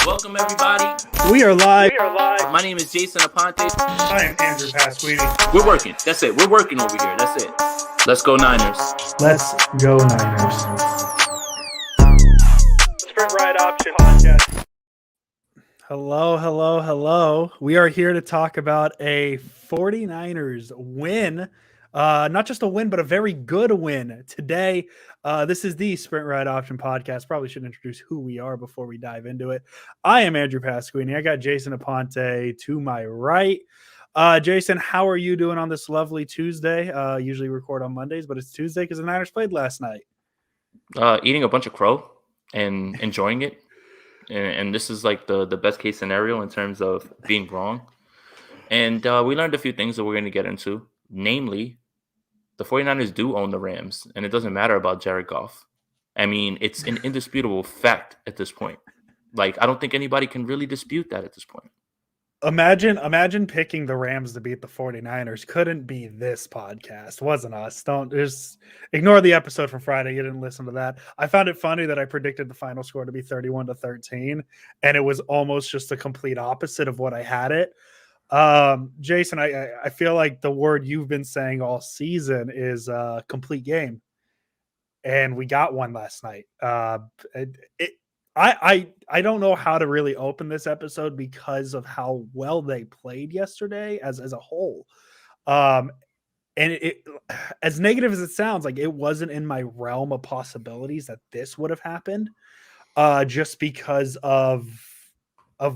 Welcome, everybody. We are live. My name is Jason Aponte. I am Andrew Pasquini. We're working. That's it. We're working over here. That's it. Let's go Niners. Let's go Niners. Sprint Ride Option Podcast. Hello. We are here to talk about a 49ers win. Not just a win, but a very good win today. This is the Sprint Ride Option Podcast. Probably should introduce who we are before we dive into it. I am Andrew Pasquini. I got Jason Aponte to my right. Jason, how are you doing on this lovely Tuesday? Usually record on Mondays, but it's Tuesday because the Niners played last night. Eating a bunch of crow and enjoying it. And this is like the best case scenario in terms of being wrong. And we learned a few things that we're going to get into. Namely, the 49ers do own the Rams, and it doesn't matter about Jared Goff. I mean, it's an indisputable fact at this point. Like, I don't think anybody can really dispute that at this point. Imagine picking the Rams to beat the 49ers. Couldn't be this podcast. Wasn't us. Don't just ignore the episode from Friday. You didn't listen to that. I found it funny that I predicted the final score to be 31-13, and it was almost just the complete opposite of what I had it. Jason, I feel like the word you've been saying all season is complete game, and we got one last night. I don't know how to really open this episode because of how well they played yesterday as a whole. And it as negative as it sounds, like it wasn't in my realm of possibilities that this would have happened, just because of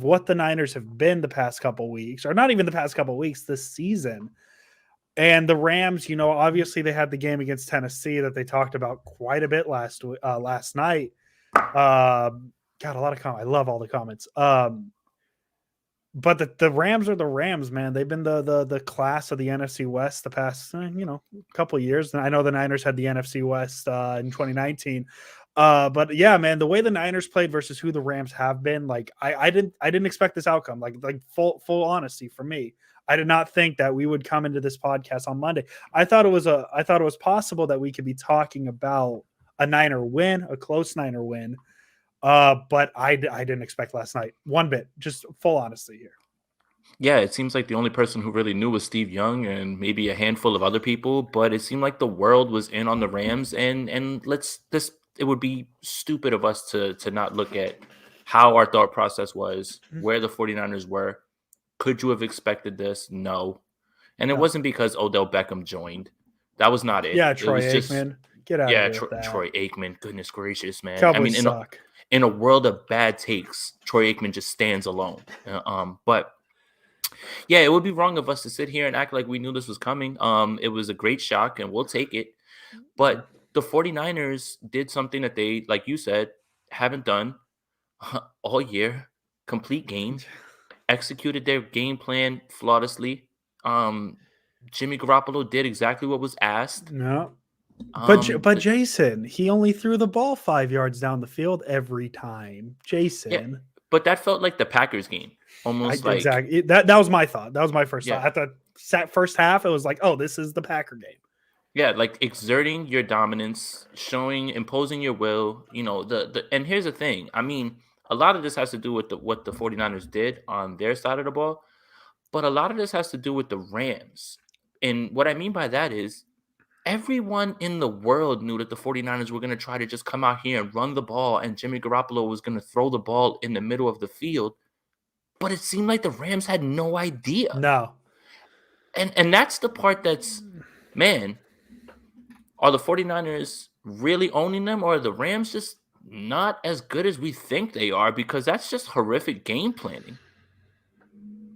what the Niners have been the past couple weeks, or not even the past couple weeks, this season. And the Rams, obviously they had the game against Tennessee that they talked about quite a bit last night. Got a lot of comments. I love all the comments. But the Rams are the Rams, man. They've been the class of the NFC West the past, couple of years. And I know the Niners had the NFC West in 2019. But yeah, man, the way the Niners played versus who the Rams have been, like I didn't expect this outcome. Like full honesty for me. I did not think that we would come into this podcast on Monday. I thought it was possible that we could be talking about a Niner win, a close Niner win. But I didn't expect last night one bit. Just full honesty here. Yeah, it seems like the only person who really knew was Steve Young and maybe a handful of other people, but it seemed like the world was in on the Rams, and it would be stupid of us to not look at how our thought process was, where the 49ers were. Could you have expected this? No. And it wasn't because Odell Beckham joined. That was not it. Yeah, Troy Aikman. Get out of here. Troy Aikman. Goodness gracious, man. Cowboys suck. In a world of bad takes, Troy Aikman just stands alone. But yeah, it would be wrong of us to sit here and act like we knew this was coming. It was a great shock, and we'll take it. But the 49ers did something that they, like you said, haven't done all year. Complete game. Executed their game plan flawlessly. Jimmy Garoppolo did exactly what was asked. No. But Jason, he only threw the ball 5 yards down the field every time. Jason. Yeah, but that felt like the Packers game. Almost like exactly. That was my thought. That was my first thought. At the first half, it was like, oh, this is the Packer game. Yeah, like exerting your dominance, imposing your will. And here's the thing. I mean, a lot of this has to do with what the 49ers did on their side of the ball, but a lot of this has to do with the Rams. And what I mean by that is everyone in the world knew that the 49ers were going to try to just come out here and run the ball, and Jimmy Garoppolo was going to throw the ball in the middle of the field. But it seemed like the Rams had no idea. No. And that's the part that's, man, are the 49ers really owning them, or are the Rams just not as good as we think they are? Because that's just horrific game planning.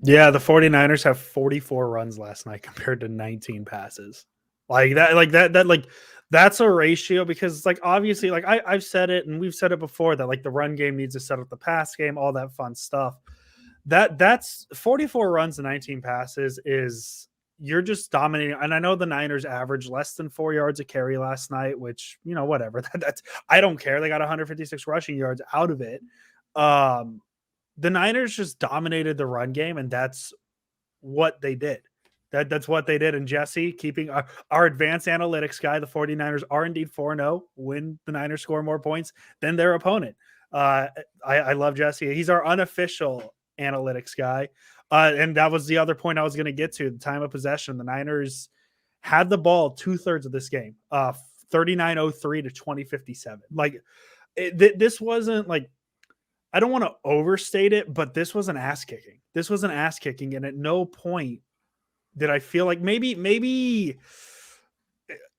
Yeah, the 49ers have 44 runs last night compared to 19 passes. That's a ratio, because like obviously, like I've said it and we've said it before that like the run game needs to set up the pass game, all that fun stuff. That's 44 runs and 19 passes is you're just dominating. And I know the Niners averaged less than 4 yards a carry last night, which, whatever. That's I don't care. They got 156 rushing yards out of it. The Niners just dominated the run game, and that's what they did. That's what they did. And Jesse, keeping our advanced analytics guy, the 49ers are indeed 4-0 when the Niners score more points than their opponent. Uh, I love Jesse. He's our unofficial analytics guy. And that was the other point I was going to get to. The time of possession. The Niners had the ball 2/3 of this game. 39:03 to 20:57. Like this wasn't like, I don't want to overstate it, but this was an ass kicking. This was an ass kicking, and at no point did I feel like maybe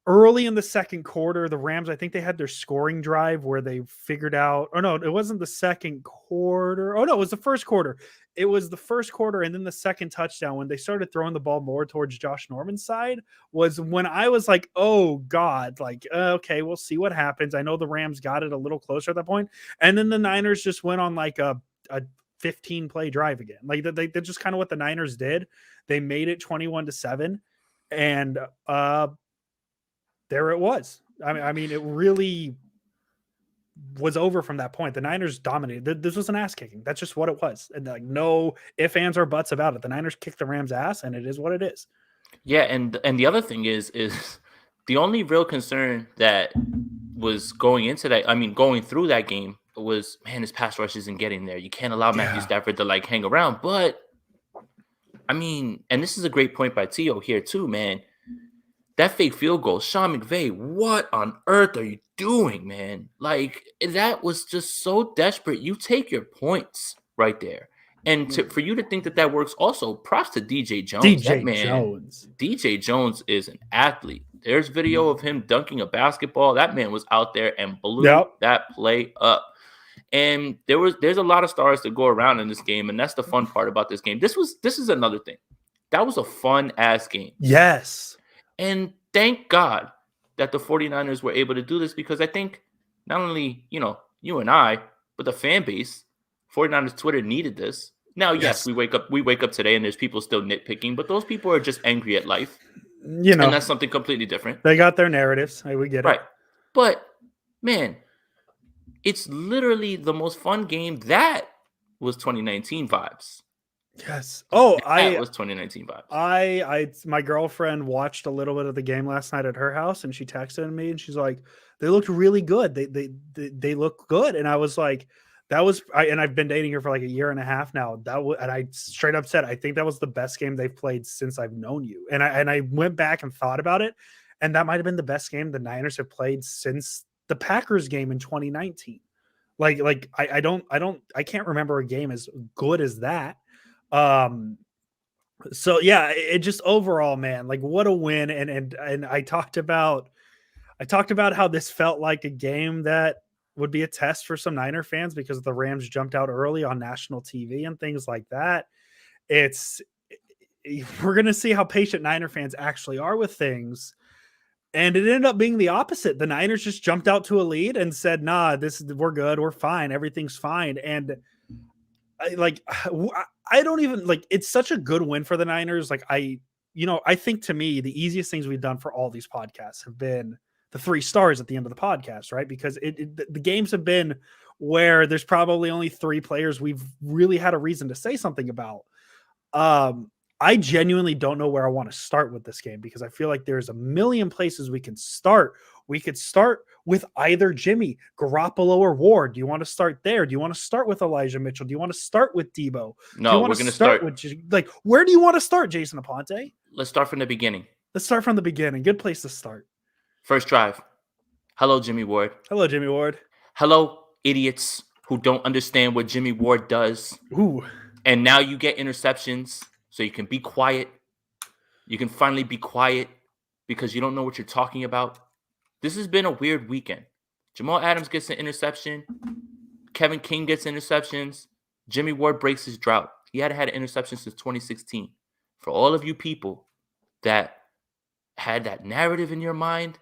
early in the second quarter, the Rams, I think they had their scoring drive where they figured out, or no, it wasn't the second quarter. Oh no, it was the first quarter. It was the first quarter, and then the second touchdown when they started throwing the ball more towards Josh Norman's side was when I was like, oh God, like, okay, we'll see what happens. I know the Rams got it a little closer at that point. And then the Niners just went on like a 15 play drive again. Like that's just kind of what the Niners did. They made it 21-7. And there it was. I mean, it really was over from that point. The Niners dominated. This was an ass kicking. That's just what it was. And like no ifs, ands, or buts about it. The Niners kicked the Rams' ass, and it is what it is. Yeah, and the other thing is the only real concern that was going into that, I mean, going through that game was, man, his pass rush isn't getting there. You can't allow Matthew Stafford to like hang around. But I mean, and this is a great point by Tio here too, man. That fake field goal, Sean McVay, what on earth are you doing, man? Like, that was just so desperate. You take your points right there. And for you to think that works, also, props to DJ Jones. That man, DJ Jones is an athlete. There's video of him dunking a basketball. That man was out there and blew that play up. And there's a lot of stars to go around in this game, and that's the fun part about this game. This is another thing. That was a fun-ass game. Yes. And thank God that the 49ers were able to do this, because I think not only, you and I, but the fan base, 49ers Twitter needed this. Now, yes, we wake up today and there's people still nitpicking, but those people are just angry at life. And that's something completely different. They got their narratives. We get it. Right. But, man, it's literally the most fun game. That was 2019 vibes. Yes. That was 2019 vibes. My girlfriend watched a little bit of the game last night at her house, and she texted me, and she's like, "They looked really good. They look good." And I was like, and I've been dating her for like a year and a half now. And I straight up said, I think that was the best game they've played since I've known you. And I went back and thought about it, and that might have been the best game the Niners have played since the Packers game in 2019. Like I can't remember a game as good as that. So yeah, it just overall, man, like what a win. And I talked about how this felt like a game that would be a test for some Niner fans because the Rams jumped out early on national TV and things like that. We're going to see how patient Niner fans actually are with things. And it ended up being the opposite. The Niners just jumped out to a lead and said, nah, we're good. We're fine. Everything's fine. And I don't even like, it's such a good win for the Niners. Like I think to me, the easiest things we've done for all these podcasts have been the 3 stars at the end of the podcast, right? Because the games have been where there's probably only 3 players we've really had a reason to say something about. I genuinely don't know where I want to start with this game because I feel like there's a million places we can start. We could start with either Jimmy, Garoppolo, or Ward. Do you want to start there? Do you want to start with Elijah Mitchell? Do you want to start with Debo? No, we're going to start with where do you want to start, Jason Aponte? Let's start from the beginning. Let's start from the beginning. Good place to start. First drive. Hello, Jimmy Ward. Hello, Jimmy Ward. Hello, idiots who don't understand what Jimmy Ward does. Ooh. And now you get interceptions. So you can be quiet. You can finally be quiet because you don't know what you're talking about. This has been a weird weekend. Jamal Adams gets an interception. Kevin King gets interceptions. Jimmy Ward breaks his drought. He hadn't had an interception since 2016. For all of you people that had that narrative in your mind,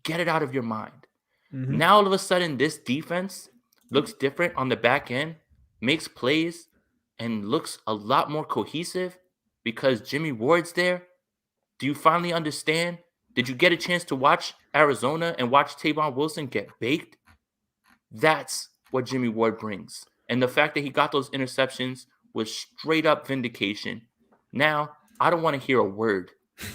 get it out of your mind. Mm-hmm. Now all of a sudden, this defense looks different on the back end, makes plays, and looks a lot more cohesive. Because Jimmy Ward's there? Do you finally understand? Did you get a chance to watch Arizona and watch Tavon Wilson get baked? That's what Jimmy Ward brings. And the fact that he got those interceptions was straight up vindication. Now, I don't want to hear a word.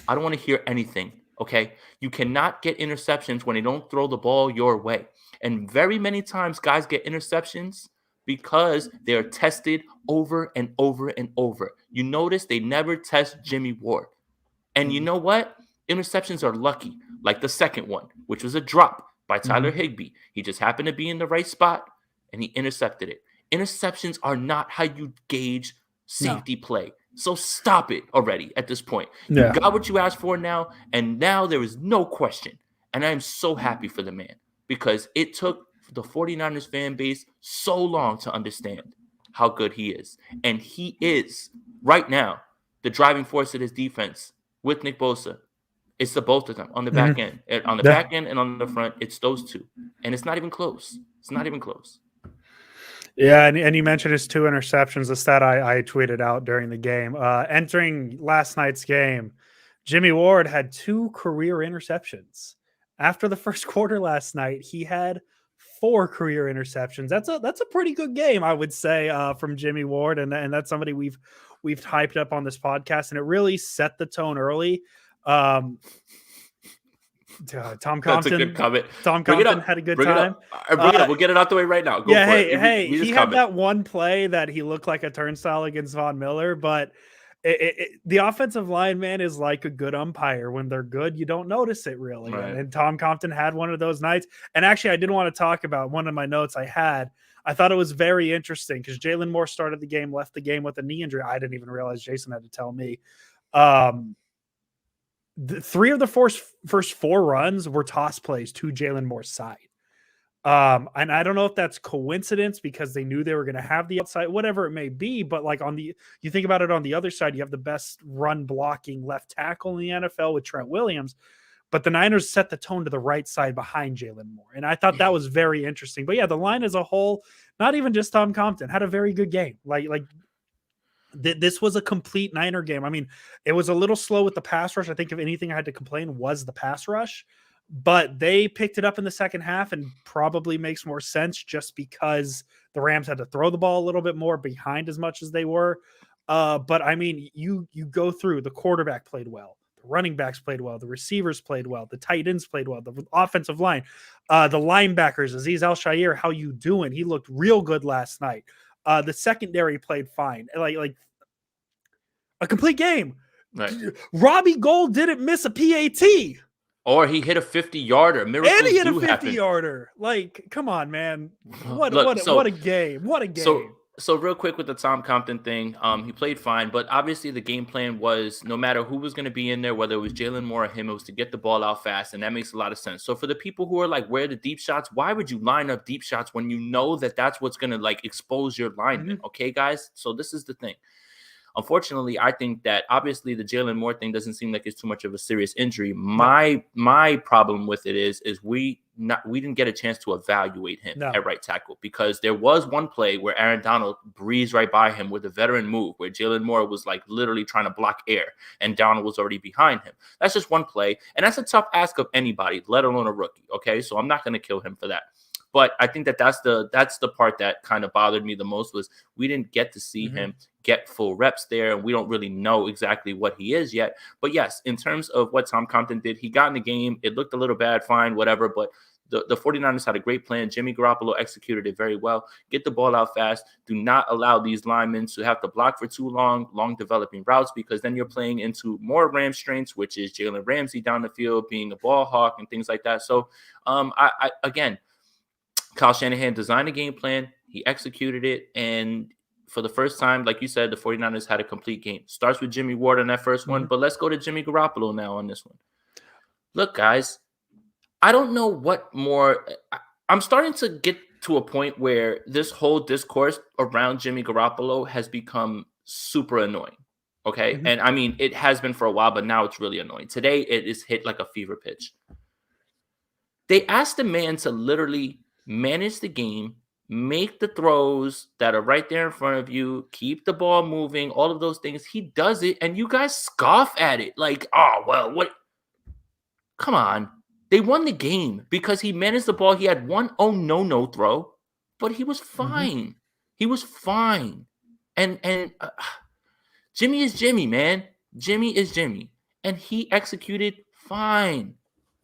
I don't want to hear anything. Okay, you cannot get interceptions when they don't throw the ball your way. And very many times, guys get interceptions because they are tested over and over and over. You notice they never test Jimmy Ward. And you Mhm. know what? Interceptions are lucky, like the second one, which was a drop by Tyler Mhm. Higbee. He just happened to be in the right spot and he intercepted it. Interceptions are not how you gauge No. safety play. So stop it already at this point. You Yeah. got what you asked for now, and now there is no question. And I am so happy for the man because it took the 49ers fan base so long to understand how good he is. And he is, right now, the driving force of his defense with Nick Bosa. It's the both of them on the back Mhm. end. On the Yeah. back end and on the front, it's those two. And it's not even close. It's not even close. Yeah, and you mentioned his 2 interceptions, the stat I tweeted out during the game. Entering last night's game, Jimmy Ward had 2 career interceptions. After the first quarter last night, he had 4 career interceptions. That's a pretty good game, I would say, from Jimmy Ward, and that's somebody we've hyped up on this podcast, and it really set the tone early. Um, Tom That's a good Compton comment. Tom Bring it Compton up. had a good Bring it time. up. Bring it Uh, up. We'll get it out the way right now. Go yeah, for it. hey, Read his he had comment. that one play that he looked like a turnstile against Von Miller, but the offensive line, man, is like a good umpire. When they're good, you don't notice it really. And, Right. and Tom Compton had one of those nights. And actually, I did want to talk about one of my notes I had. I thought it was very interesting because Jalen Moore started the game, left the game with a knee injury. I didn't even realize Jason had to tell me. Um, 3 of the first 4 runs were toss plays to Jalen Moore's side. And I don't know if that's coincidence because they knew they were going to have the outside, whatever it may be. But like you think about it on the other side, you have the best run blocking left tackle in the NFL with Trent Williams, but the Niners set the tone to the right side behind Jalen Moore. And I thought that was very interesting. But yeah, the line as a whole, not even just Tom Compton, had a very good game. This was a complete Niner game. I mean, it was a little slow with the pass rush. I think if anything I had to complain was the pass rush, but they picked it up in the second half and probably makes more sense just because the Rams had to throw the ball a little bit more behind as much as they were. But I mean, you go through the quarterback played well. The running backs played well. The receivers played well. The tight ends played well. The offensive line, the linebackers, Aziz Al-Shaair, how you doing? He looked real good last night. The secondary played fine. Like a complete game. Right. Robbie Gold didn't miss a PAT. Or he hit a 50-yarder. And he Miracles hit a do 50 happen. yarder. Like, come on, man. What Look, what what so a game. What a So game. so real quick with the Tom Compton thing, he played fine, but obviously the game plan was no matter who was going to be in there, whether it was Jalen Moore or him, it was to get the ball out fast, and that makes a lot of sense. So for the people who are like, where are the deep shots? Why would you line up deep shots when you know that that's what's going to like expose your linemen? Mhm. Okay, guys. So this is the thing. Unfortunately, I think that obviously the Jalen Moore thing doesn't seem like it's too much of a serious injury. No. My problem with it is we didn't get a chance to evaluate him No. at right tackle because there was one play where Aaron Donald breezed right by him with a veteran move where Jalen Moore was like literally trying to block air and Donald was already behind him. That's just one play, and that's a tough ask of anybody, let alone a rookie. Okay, so I'm not going to kill him for that. But I think that that's the part that kind of bothered me the most was we didn't get to see Mhm. him get full reps there, and we don't really know exactly what he is yet. But yes, in terms of what Tom Compton did, he got in the game. It looked a little bad, fine, whatever. But the 49ers had a great plan. Jimmy Garoppolo executed it very well. Get the ball out fast. Do not allow these linemen to have to block for too long developing routes, because then you're playing into more Ram strengths, which is Jalen Ramsey down the field, being a ball hawk and things like that. So I again, Kyle Shanahan designed a game plan. He executed it. And for the first time, like you said, the 49ers had a complete game. Starts with Jimmy Ward on that first one, Mhm. but let's go to Jimmy Garoppolo now on this one. Look, guys, I don't know what more. I'm starting to get to a point where this whole discourse around Jimmy Garoppolo has become super annoying. Okay. Mhm. And I mean, it has been for a while, but now it's really annoying. Today, it is hit like a fever pitch. They asked the man to literally manage the game, make the throws that are right there in front of you, keep the ball moving, all of those things. He does it, and you guys scoff at it. Like, oh, well, what? Come on. They won the game because he managed the ball. He had one oh no throw, but he was Mhm. fine. He was fine. And Jimmy is Jimmy, man. Jimmy is Jimmy. And he executed fine.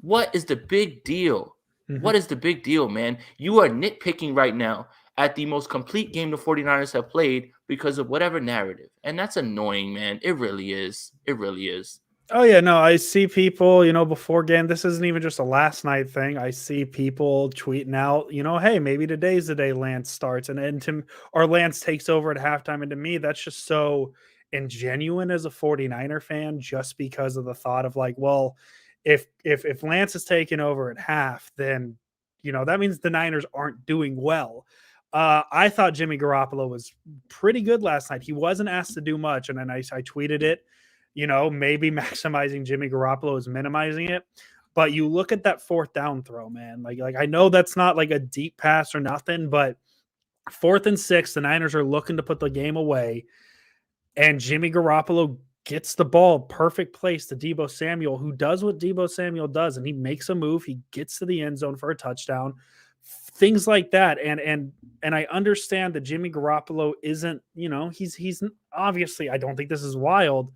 What is the big deal? Mhm. What is the big deal, man? You are nitpicking right now at the most complete game the 49ers have played because of whatever narrative. And that's annoying, man. It really is. It really is. Oh yeah, no, I see people, before game. This isn't even just a last night thing. I see people tweeting out, hey, maybe today's the day Lance starts, and or Lance takes over at halftime. And to me, that's just so ingenuine as a 49er fan, just because of the thought of like, well, if Lance is taking over at half, then that means the Niners aren't doing well. I thought Jimmy Garoppolo was pretty good last night. He wasn't asked to do much, and then I tweeted it, maybe maximizing Jimmy Garoppolo is minimizing it. But you look at that fourth down throw, man. Like I know that's not like a deep pass or nothing, but 4th and 6, the Niners are looking to put the game away, and Jimmy Garoppolo gets the ball perfect place to Deebo Samuel, who does what Deebo Samuel does, and he makes a move. He gets to the end zone for a touchdown. Things like that, and I understand that Jimmy Garoppolo isn't, he's obviously, I don't think this is wild,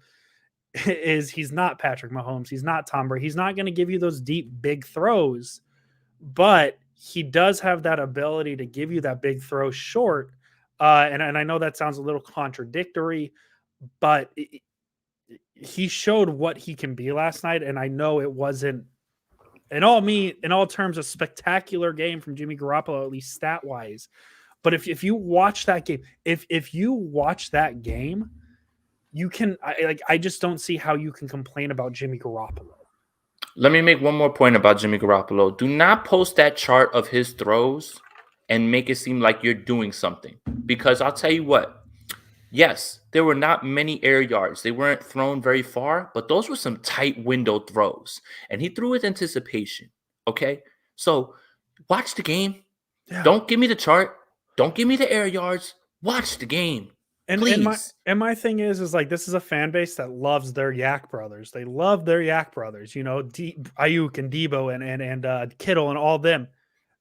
is he's not Patrick Mahomes. He's not Tom Brady. He's not going to give you those deep, big throws, but he does have that ability to give you that big throw short. And I know that sounds a little contradictory, but he showed what he can be last night. And I know it wasn't in all terms a spectacular game from Jimmy Garoppolo, at least stat wise. But if you watch that game, if you watch that game, you can I just don't see how you can complain about Jimmy Garoppolo. Let me make one more point about Jimmy Garoppolo. Do not post that chart of his throws and make it seem like you're doing something. Because I'll tell you what, yes, there were not many air yards. They weren't thrown very far, but those were some tight window throws. And he threw with anticipation. Okay. So watch the game. Yeah. Don't give me the chart. Don't give me the air yards. Watch the game. And my Please. and my thing is like this is a fan base that loves their Yak brothers. They love their Yak brothers, Ayuk and Debo and Kittle and all them.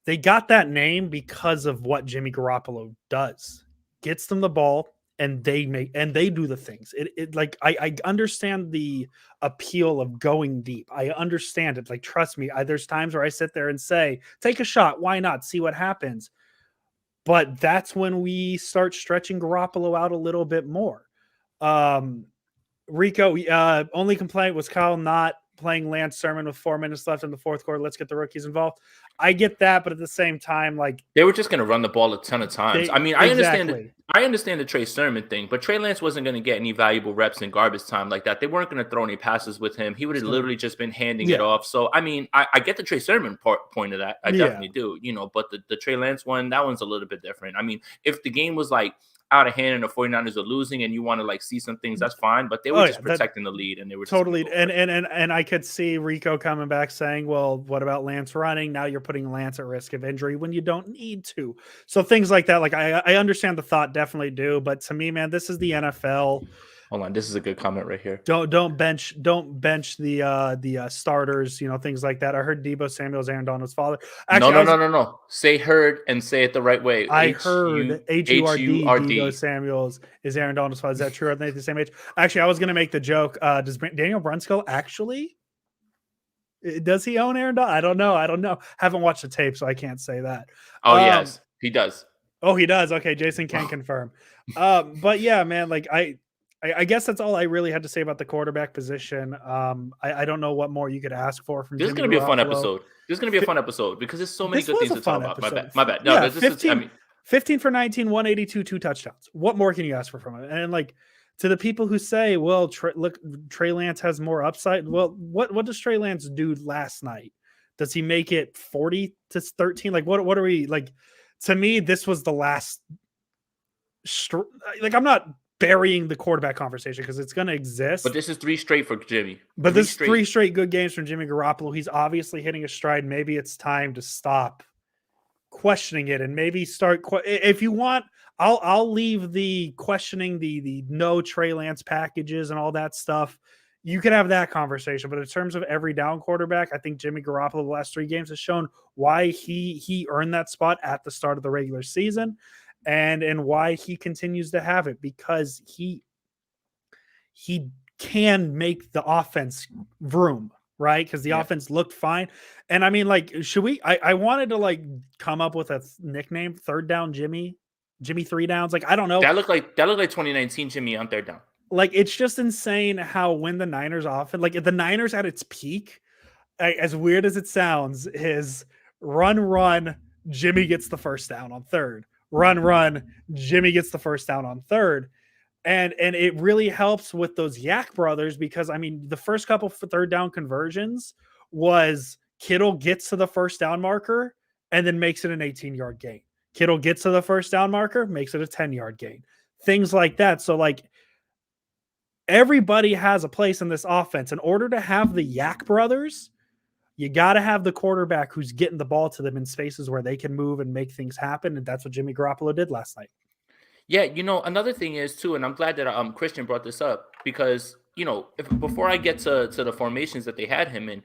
They got that name because of what Jimmy Garoppolo does. Gets them the ball and they do the things. It like I understand the appeal of going deep. I understand it. Like trust me, there's times where I sit there and say, take a shot, why not? See what happens. But that's when we start stretching Garoppolo out a little bit more. Um, Rico, only complaint was Kyle not playing Lance Sermon with 4 minutes left in the fourth quarter. Let's get the rookies involved. I get that, but at the same time, like they were just going to run the ball a ton of times. I they mean, exactly. I understand the Trey Sermon thing, but Trey Lance wasn't going to get any valuable reps in garbage time like that. They weren't going to throw any passes with him. He would have literally just been handing it Yeah, off. So, I mean, I get the Trey Sermon point of that. I yeah. definitely do, but the Trey Lance one, that one's a little bit different. I mean, if the game was like out of hand and the 49ers are losing and you want to like see some things, that's fine. But they were Oh just yeah, that protecting the lead and they were just going to totally. go for And it. and I could see Rico coming back saying, "Well, what about Lance running? Now you're putting Lance at risk of injury when you don't need to." So things like that. Like I understand the thought, definitely do. But to me, man, this is the NFL. Hold on. This is a good comment right here. Don't bench the starters, things like that. I heard Debo Samuel's Aaron Donald's father. No, Actually, no, no, no, no. Say heard and say it the right way. I heard HURD Debo HURD. Samuel's is Aaron Donald's father. Is that true? Are they the same age? Actually, I was gonna make the joke. Does Daniel Brunskill actually does he own Aaron Donald? I don't know. Haven't watched the tape, so I can't say that. Oh, Um, yes, he does. oh, he does. Okay, Jason can confirm. But yeah, man, like I guess that's all I really had to say about the quarterback position. I don't know what more you could ask for from This is Jimmy gonna be a fun Garoppolo. episode. This is gonna be a fun episode because there's so many This good was things a to talk fun about. My episode. bad. My bad. No, Yeah, this is. I mean, 15 for 19, 182, 2 touchdowns. What more can you ask for from it? And like to the people who say, well, look, Trey Lance has more upside. Well, what does Trey Lance do last night? Does he make it 40-13? Like what are we like? To me, this was the last. Like I'm not burying the quarterback conversation because it's going to but exist. this is 3 straight for Jimmy. But Three this straight. 3 straight good games from Jimmy Garoppolo. He's obviously hitting a stride. Maybe it's time to stop questioning it and maybe start. If you want, I'll leave the questioning the no Trey Lance packages and all that stuff. You can have that conversation. But in terms of every down quarterback, I think Jimmy Garoppolo the last 3 games has shown why he earned that spot at the start of the regular season, and why he continues to have it because he can make the offense room. right? Because the Yeah. offense looked fine. And I mean, like, should we? I wanted to like come up with a nickname, third down Jimmy, Jimmy three downs. Like, I don't know. That looked like 2019 Jimmy on third down. Like, it's just insane how when the Niners often like if the Niners at its peak, as weird as it sounds, is run, Jimmy gets the first down on third. Run, Jimmy gets the first down on third. And it really helps with those Yak brothers because I mean the first couple for third down conversions was Kittle gets to the first down marker and then makes it an 18-yard gain. Kittle gets to the first down marker, makes it a 10-yard gain. Things like that. So like everybody has a place in this offense. In order to have the Yak brothers, you got to have the quarterback who's getting the ball to them in spaces where they can move and make things happen. And that's what Jimmy Garoppolo did last night. Yeah, another thing is too, and I'm glad that Christian brought this up because if before I get to the formations that they had him in,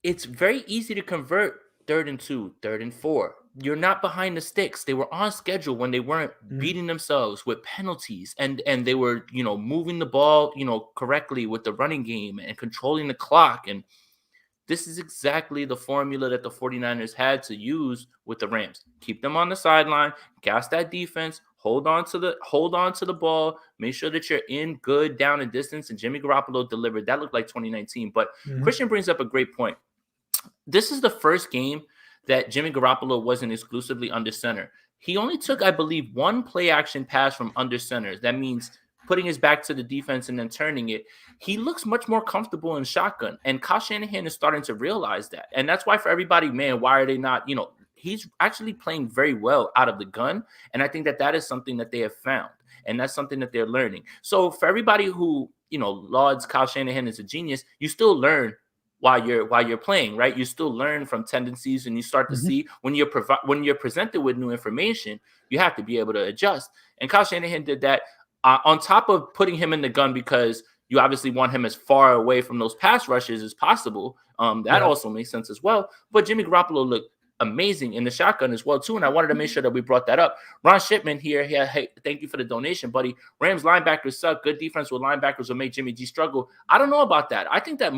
it's very easy to convert 3rd and 2, 3rd and 4. You're not behind the sticks. They were on schedule when they weren't Mhm. beating themselves with penalties and they were, moving the ball, correctly with the running game and controlling the clock. And this is exactly the formula that the 49ers had to use with the Rams. Keep them on the sideline, gas that defense, hold on to the ball, make sure that you're in good down and distance. And Jimmy Garoppolo delivered. That looked like 2019. But Mhm. Christian brings up a great point. This is the first game that Jimmy Garoppolo wasn't exclusively under center. He only took, I believe, one play action pass from under center. That means putting his back to the defense and then turning it. He looks much more comfortable in shotgun. And Kyle Shanahan is starting to realize that. And that's why for everybody, man, why are they not, he's actually playing very well out of the gun. And I think that that is something that they have found. And that's something that they're learning. So for everybody who, lauds Kyle Shanahan as a genius, you still learn while you're playing, right? You still learn from tendencies, and you start to Mhm. see when you're presented with new information, you have to be able to adjust. And Kyle Shanahan did that on top of putting him in the gun because you obviously want him as far away from those pass rushes as possible. That Yeah. also makes sense as well. But Jimmy Garoppolo looked amazing in the shotgun as well too, and I wanted to make sure that we brought that up. Ron Shipman here, hey, thank you for the donation, buddy. Rams linebackers suck. Good defense with linebackers will make Jimmy G struggle. I don't know about that. I think that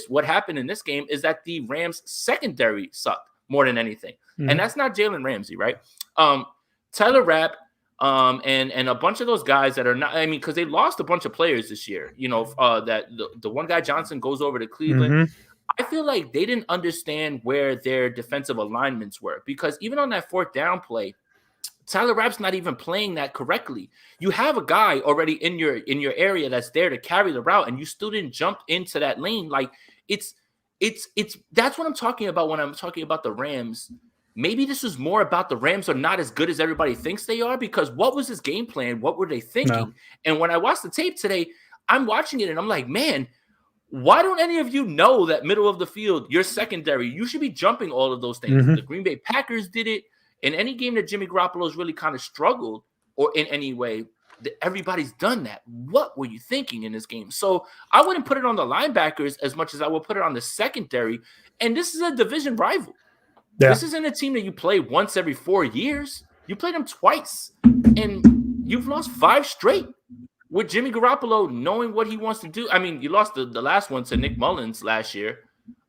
what happened in this game is that the Rams secondary sucked more than anything, and Mhm. that's not Jalen Ramsey, right? Tyler Rapp, and a bunch of those guys that are not. I mean, because they lost a bunch of players this year. That the one guy Johnson goes over to Cleveland. Mhm. I feel like they didn't understand where their defensive alignments were because even on that 4th down play, Tyler Rapp's not even playing that correctly. You have a guy already in your area that's there to carry the route, and you still didn't jump into that lane. Like it's it's that's what I'm talking about when I'm talking about the Rams. Maybe this is more about the Rams are not as good as everybody thinks they are because what was his game plan? What were they No. thinking? And when I watched the tape today, I'm watching it and I'm like, man, why don't any of you know that middle of the field, your secondary, you should be jumping all of those things? The Mhm. Green Bay Packers did it. In any game that Jimmy Garoppolo's really kind of struggled or in any way, everybody's done that. What were you thinking in this game? So I wouldn't put it on the linebackers as much as I would put it on the secondary. And this is a division rival. Yeah. This isn't a team that you play once every 4 years. You played them twice, and you've lost 5 straight with Jimmy Garoppolo knowing what he wants to do. I mean, you lost the last one to Nick Mullins last year,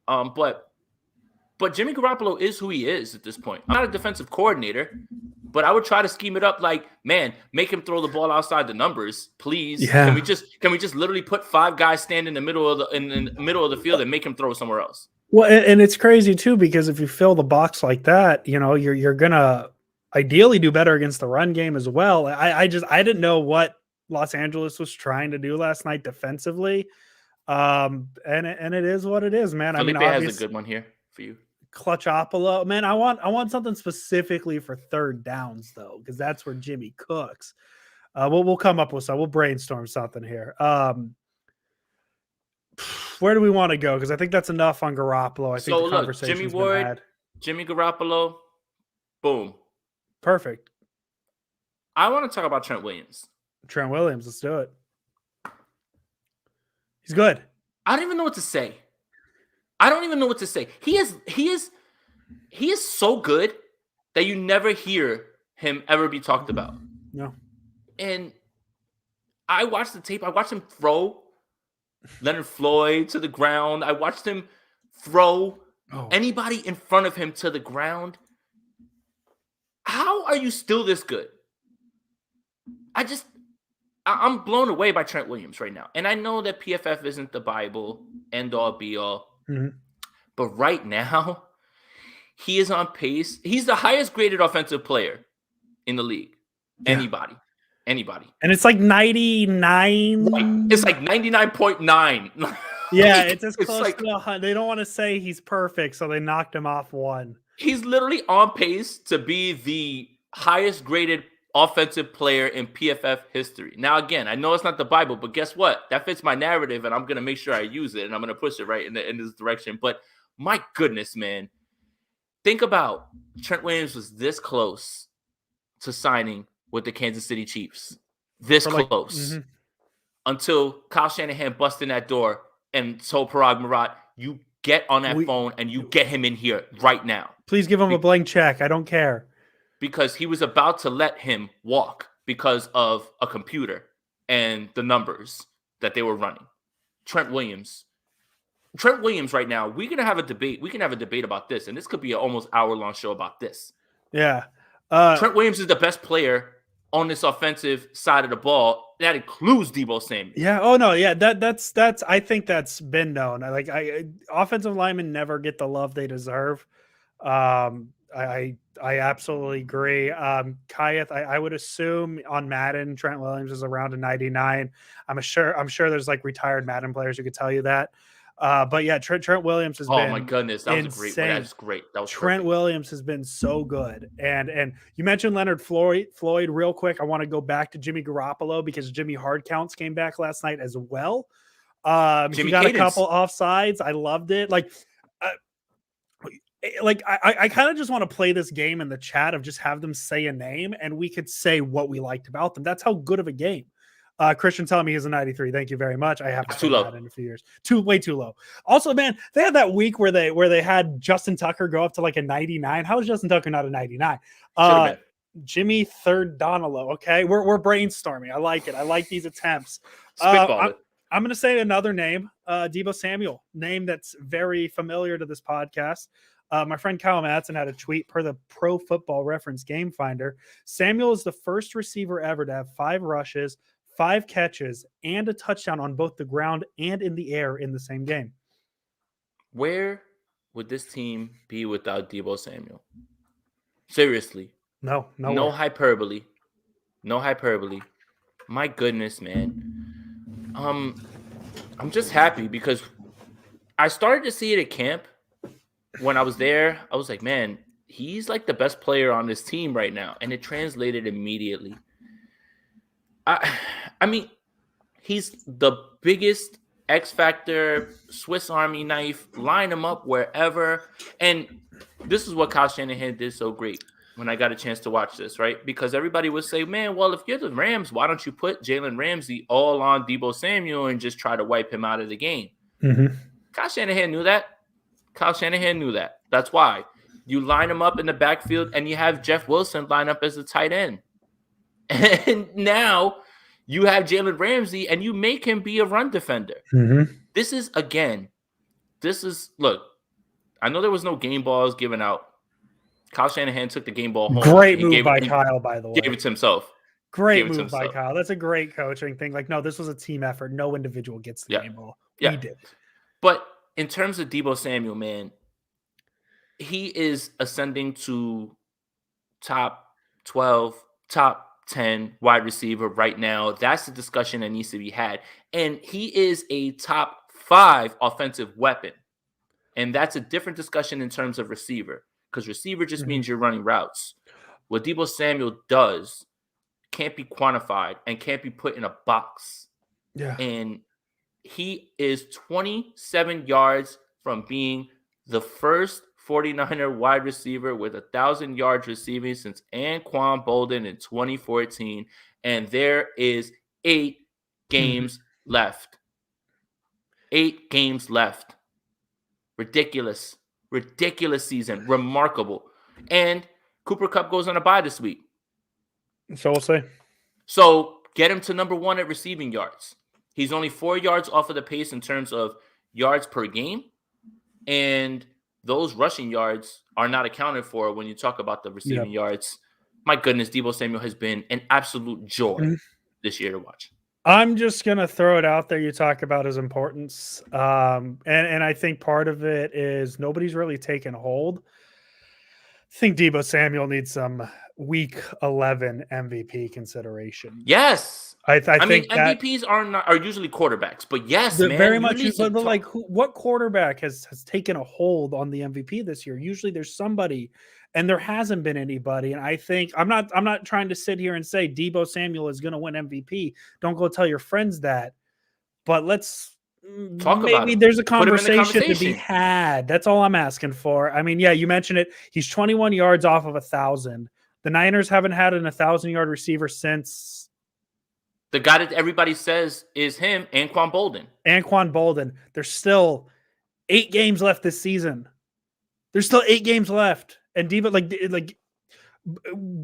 but Jimmy Garoppolo is who he is at this point. I'm not a defensive coordinator, but I would try to scheme it up like, man, make him throw the ball outside the numbers, please. Can we Yeah. just literally put 5 guys stand in the middle of the middle of the field and make him throw somewhere else? Well, and it's crazy too because if you fill the box like that, you're gonna ideally do better against the run game as well. I didn't know what Los Angeles was trying to do last night defensively. And it is what it is, man. I mean, Felipe has a obvious good one here for you. Clutchopolo, man. I want something specifically for third downs though, because that's where Jimmy cooks. We'll come up with some. We'll brainstorm something here. Where do we want to go? Because I think that's enough on Garoppolo. I think So the look, Jimmy conversation's been Ward, had. Jimmy Garoppolo, boom. Perfect. I want to talk about Trent Williams. Trent Williams, let's do it. He's good. I don't even know what to say. I don't even know what to say. He is so good that you never hear him ever be talked about. No. And I watched the tape. I watched him throw. Leonard Floyd to the ground. I watched him throw Oh. anybody in front of him to the ground. How are you still this good? I just I'm blown away by Trent Williams right now. And I know that PFF isn't the Bible, end all be all. Mhm. But right now, he is on pace. He's the highest graded offensive player in the league. Yeah. Anybody. And it's like Right. It's 99. like 99.9. Yeah, Like, it's as it's close like to 100. They don't want to say he's perfect, so they knocked him off one. he's literally on pace to be the highest graded offensive player in PFF history. Now, again, I know it's not the Bible, but guess what? That fits my narrative, and I'm going to make sure I use it, and I'm going to push it right in this direction. But my goodness, man. Think about Trent Williams was this close to signing with the Kansas City Chiefs. This For like, close. Until Kyle Shanahan busted in that door and told Parag Marat, you get on that phone and you get him in here right now. Please give him a blank check. I don't care. Because he was about to let him walk because of a computer and the numbers that they were running. Trent Williams right now, we're going to have a debate. We can have a debate about this, and this could be an almost hour-long show about this. Yeah. Trent Williams is the best player on this offensive side of the ball. That includes Deebo Samuel. Yeah. Oh no. Yeah. That's. I think that's been known. Offensive linemen never get the love they deserve. I absolutely agree. Kayeth, I would assume on Madden, Trent Williams is around a 99. I'm sure there's like retired Madden players who could tell you that. But yeah, Trent Williams has been. Oh my goodness, that was insane. That was great. That was Trent perfect. Williams has been so good, and you mentioned Leonard Floyd. Real quick, I want to go back to Jimmy Garoppolo because Jimmy Hardcounts came back last night as well. He got a couple offsides. I loved it. I kind of just want to play this game in the chat of just have them say a name and we could say what we liked about them. That's how good of a game. Christian telling me he's a 93. Thank you very much. I have to play that in a few years. Way too low. Also, man, they had that week where they had Justin Tucker go up to like a 99. How is Justin Tucker not a 99? Jimmy Third Donalo. Okay, we're brainstorming. I like it. I like these attempts. I'm going to say another name, Deebo Samuel, name that's very familiar to this podcast. My friend Kyle Madsen had a tweet per the Pro Football Reference Game Finder. Samuel is the first receiver ever to have 5 rushes, 5 catches, and a touchdown on both the ground and in the air in the same game. Where would this team be without Deebo Samuel? Seriously. No hyperbole. No hyperbole. My goodness, man. I'm just happy because I started to see it at camp. When I was there, I was like, man, he's like the best player on this team right now. And it translated immediately. I mean, he's the biggest X Factor, Swiss Army knife, line him up wherever. And this is what Kyle Shanahan did so great when I got a chance to watch this, right? Because everybody would say, man, well, if you're the Rams, why don't you put Jalen Ramsey all on Deebo Samuel and just try to wipe him out of the game? Kyle Shanahan knew that. That's why you line him up in the backfield and you have Jeff Wilson line up as a tight end. And now you have Jalen Ramsey and you make him be a run defender. This is, look, I know there was no game balls given out. Kyle Shanahan took the game ball home. Great move by Kyle, by the way. Gave it to himself. Great move by Kyle. That's a great coaching thing. Like, no, this was a team effort. No individual gets the game ball. We did. But in terms of Deebo Samuel, man, he is ascending to top 12, top 10 wide receiver right now. That's the discussion that needs to be had. And he is a top 5 offensive weapon. And that's a different discussion in terms of receiver, because receiver just means you're running routes. What Deebo Samuel does can't be quantified and can't be put in a box. Yeah. And he is 27 yards from being the first 49er wide receiver with 1,000 yards receiving since Anquan Bolden in 2014. And there is 8 games left. 8 games left. Ridiculous season. Remarkable. And Cooper Kupp goes on a bye this week. So we'll see. So get him to number 1 at receiving yards. He's only 4 yards off of the pace in terms of yards per game, and those rushing yards are not accounted for when you talk about the Yep. receiving yards. My goodness, Deebo Samuel has been an absolute joy Mhm. this year to watch. I'm just gonna throw it out there. You talk about his importance, and I think part of it is nobody's really taken hold. I think Debo Samuel needs some Week 11 MVP consideration. Yes. I I mean, think that MVPs are usually quarterbacks, but yes, the man, very you much, need to but talk. like, what quarterback has taken a hold on the MVP this year? Usually, there's somebody, and there hasn't been anybody. And I think I'm not trying to sit here and say Debo Samuel is going to win MVP. Don't go tell your friends that. But let's Talk about maybe him. there's a Put him in the conversation to be conversation. had. That's all I'm asking for. I mean, yeah, you mentioned it. He's 21 yards off of 1,000. The Niners haven't had an 1,000-yard receiver since The guy that everybody says is him, Anquan Bolden. Anquan Bolden. There's still 8 games left this season. There's still 8 games left, and Debo like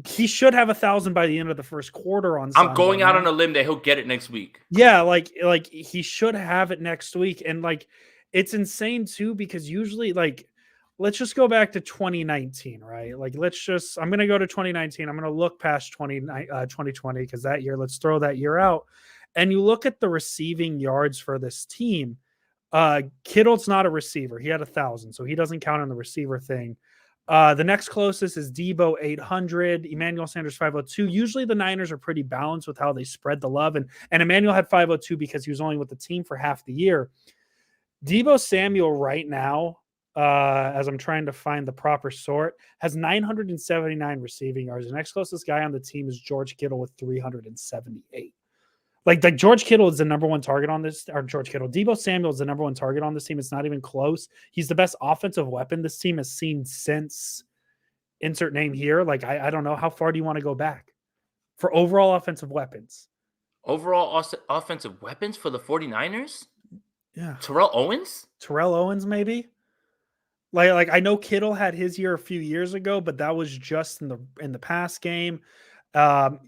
he should have 1,000 by the end of the first quarter on I'm Sunday, going out on man. a limb that he'll get it next week. Yeah, like he should have it next week, and like it's insane too because usually like let's just go back to 2019, right? Like I'm gonna go to 2019. I'm gonna look past 2020 because that year, let's throw that year out, and you look at the receiving yards for this team. Kittle's not a receiver. He had 1,000, so he doesn't count on the receiver thing. The next closest is Debo 800, Emmanuel Sanders 502. Usually the Niners are pretty balanced with how they spread the love, and Emmanuel had 502 because he was only with the team for half the year. Debo Samuel right now, as I'm trying to find the proper sort, has 979 receiving yards. The next closest guy on the team is George Kittle with 378. Like George Kittle is the number one target on this, or George Kittle. Debo Samuel is the number one target on this team. It's not even close. He's the best offensive weapon this team has seen since insert name here. Like, I don't know. How far do you want to go back for overall offensive weapons? Overall offensive weapons for the 49ers? Yeah. Terrell Owens? Terrell Owens, maybe. Like I know Kittle had his year a few years ago, but that was just in the past game. Um,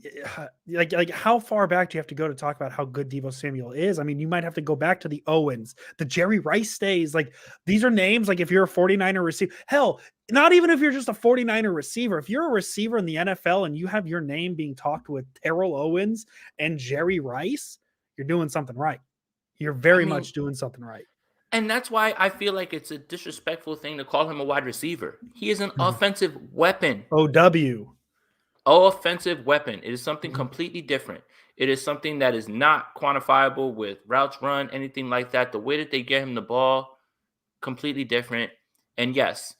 like how far back do you have to go to talk about how good Debo Samuel is? I mean, you might have to go back to the Owens, the Jerry Rice days. Like these are names. Like if you're a 49er receiver, hell, not even if you're just a 49er receiver, if you're a receiver in the NFL and you have your name being talked with Terrell Owens and Jerry Rice, you're doing something right. You're I very mean, much doing something right. and that's why I feel like it's a disrespectful thing to call him a wide receiver. He is an Mhm. offensive weapon. OW. Offensive weapon. It is something Mhm. completely different. It is something that is not quantifiable with routes run, anything like that. The way that they get him the ball, completely different. And yes,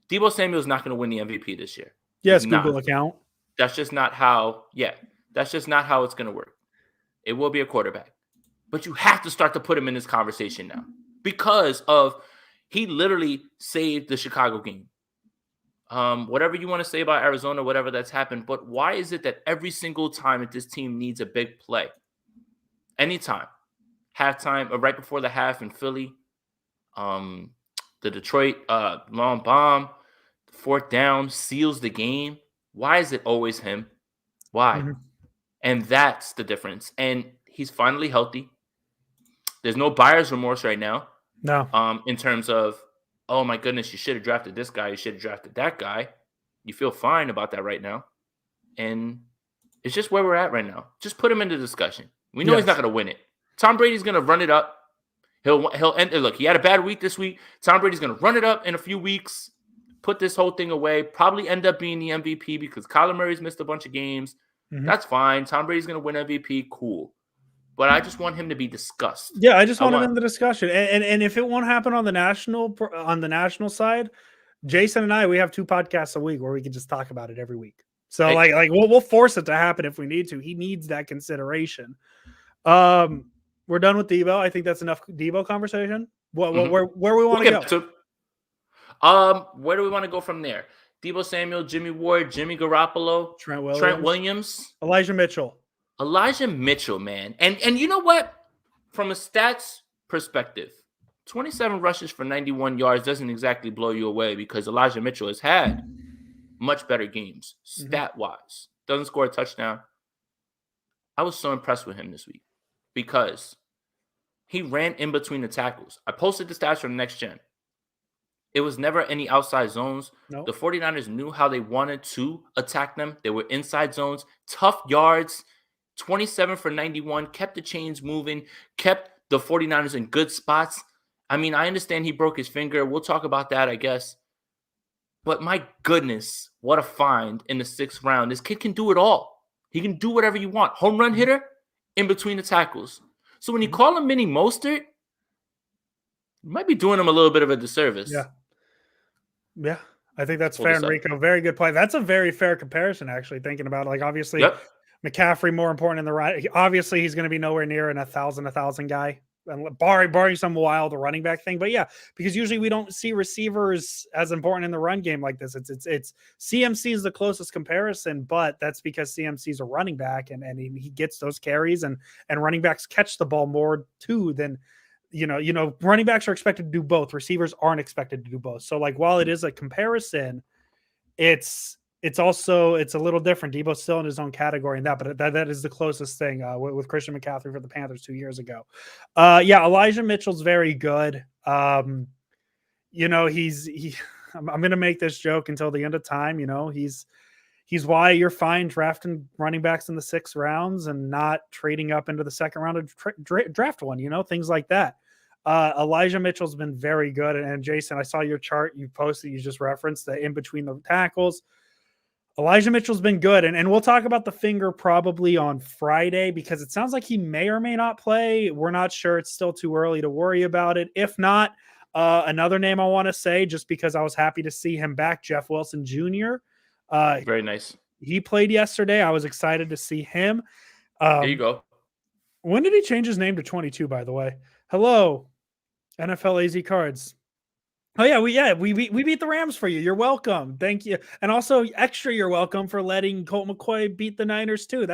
Debo Samuel is not going to win the MVP this year. He's Yes, not. Google account. That's just not how, yeah, that's just not how it's going to work. It will be a quarterback. But you have to start to put him in this conversation now because of he literally saved the Chicago game. Whatever you want to say about Arizona, whatever that's happened, but why is it that every single time that this team needs a big play, anytime, halftime or right before the half in Philly, um, the Detroit long bomb, fourth down seals the game. Why is it always him? Why? Mhm. And that's the difference. And he's finally healthy. There's no buyer's remorse right now. No. In terms of, oh my goodness, you should have drafted this guy, you should have drafted that guy. You feel fine about that right now. And it's just where we're at right now. Just put him into discussion. We know he's not Yes. going to win it. Tom Brady's going to run it up. He'll end. Look, he had a bad week this week. Tom Brady's going to run it up in a few weeks, put this whole thing away, probably end up being the MVP because Kyler Murray's missed a bunch of games. Mhm. That's fine. Tom Brady's going to win MVP. Cool. But I just want him to be discussed. Yeah, I just I wanted want in the discussion, and if it won't happen on the national side, Jason and I, we have 2 podcasts a week where we can just talk about it every week. So it, like we'll force it to happen if we need to. He needs that consideration. Um, we're done with Debo. I think that's enough Debo conversation. mhm. Where we want We'll to get go? back to it. Where do we want to go from there? Debo Samuel, Jimmy Ward, Jimmy Garoppolo, Trent Trent Williams, Williams, Elijah Mitchell. Elijah Mitchell, man. And you know what? From a stats perspective, 27 rushes for 91 yards doesn't exactly blow you away because Elijah Mitchell has had much better games Mhm. stat wise. Doesn't score a touchdown. I was so impressed with him this week because He ran in between the tackles. I posted the stats from Next Gen. It was never any outside zones. No. The 49ers knew how they wanted to attack them. They were inside zones, tough yards, 27 for 91, kept the chains moving, kept the 49ers in good spots. I mean, I understand he broke his finger. We'll talk about that, I guess. But my goodness, what a find in the 6th round. This kid can do it all. He can do whatever you want. Home run hitter in between the tackles. So when you call him Mini Mostert, you might be doing him a little bit of a disservice. Yeah. Yeah. I think that's Pull fair, this up. Enrico. Very good play. That's a very fair comparison, actually, thinking about it. Like, obviously, Yep. McCaffrey more important in the right. Obviously, he's going to be nowhere near an 1,000 guy, barring some wild running back thing. But yeah, because usually we don't see receivers as important in the run game like this. It's CMC is the closest comparison, but that's because CMC is a running back and he gets those carries and running backs catch the ball more too than running backs are expected to do both. Receivers aren't expected to do both. So like while it is a comparison, it's also a little different. Debo's still in his own category in that, but that is the closest thing with Christian McCaffrey for the Panthers 2 years ago. Yeah, Elijah Mitchell's very good. I'm going to make this joke until the end of time. He's why you're fine drafting running backs in the 6 rounds and not trading up into the 2nd round to draft one. Things like that. Elijah Mitchell's been very good. And Jason, I saw your chart you posted. You just referenced the in between the tackles. Elijah Mitchell's been good. And we'll talk about the finger probably on Friday because it sounds like he may or may not play. We're not sure. It's still too early to worry about it. If not, another name I want to say, just because I was happy to see him back, Jeff Wilson Jr. Very nice. He played yesterday. I was excited to see him. There you go. When did he change his name to 22, by the way? Hello, NFL AZ Cards. Oh yeah, we beat the Rams for you. You're welcome. Thank you. And also extra you're welcome for letting Colt McCoy beat the Niners too.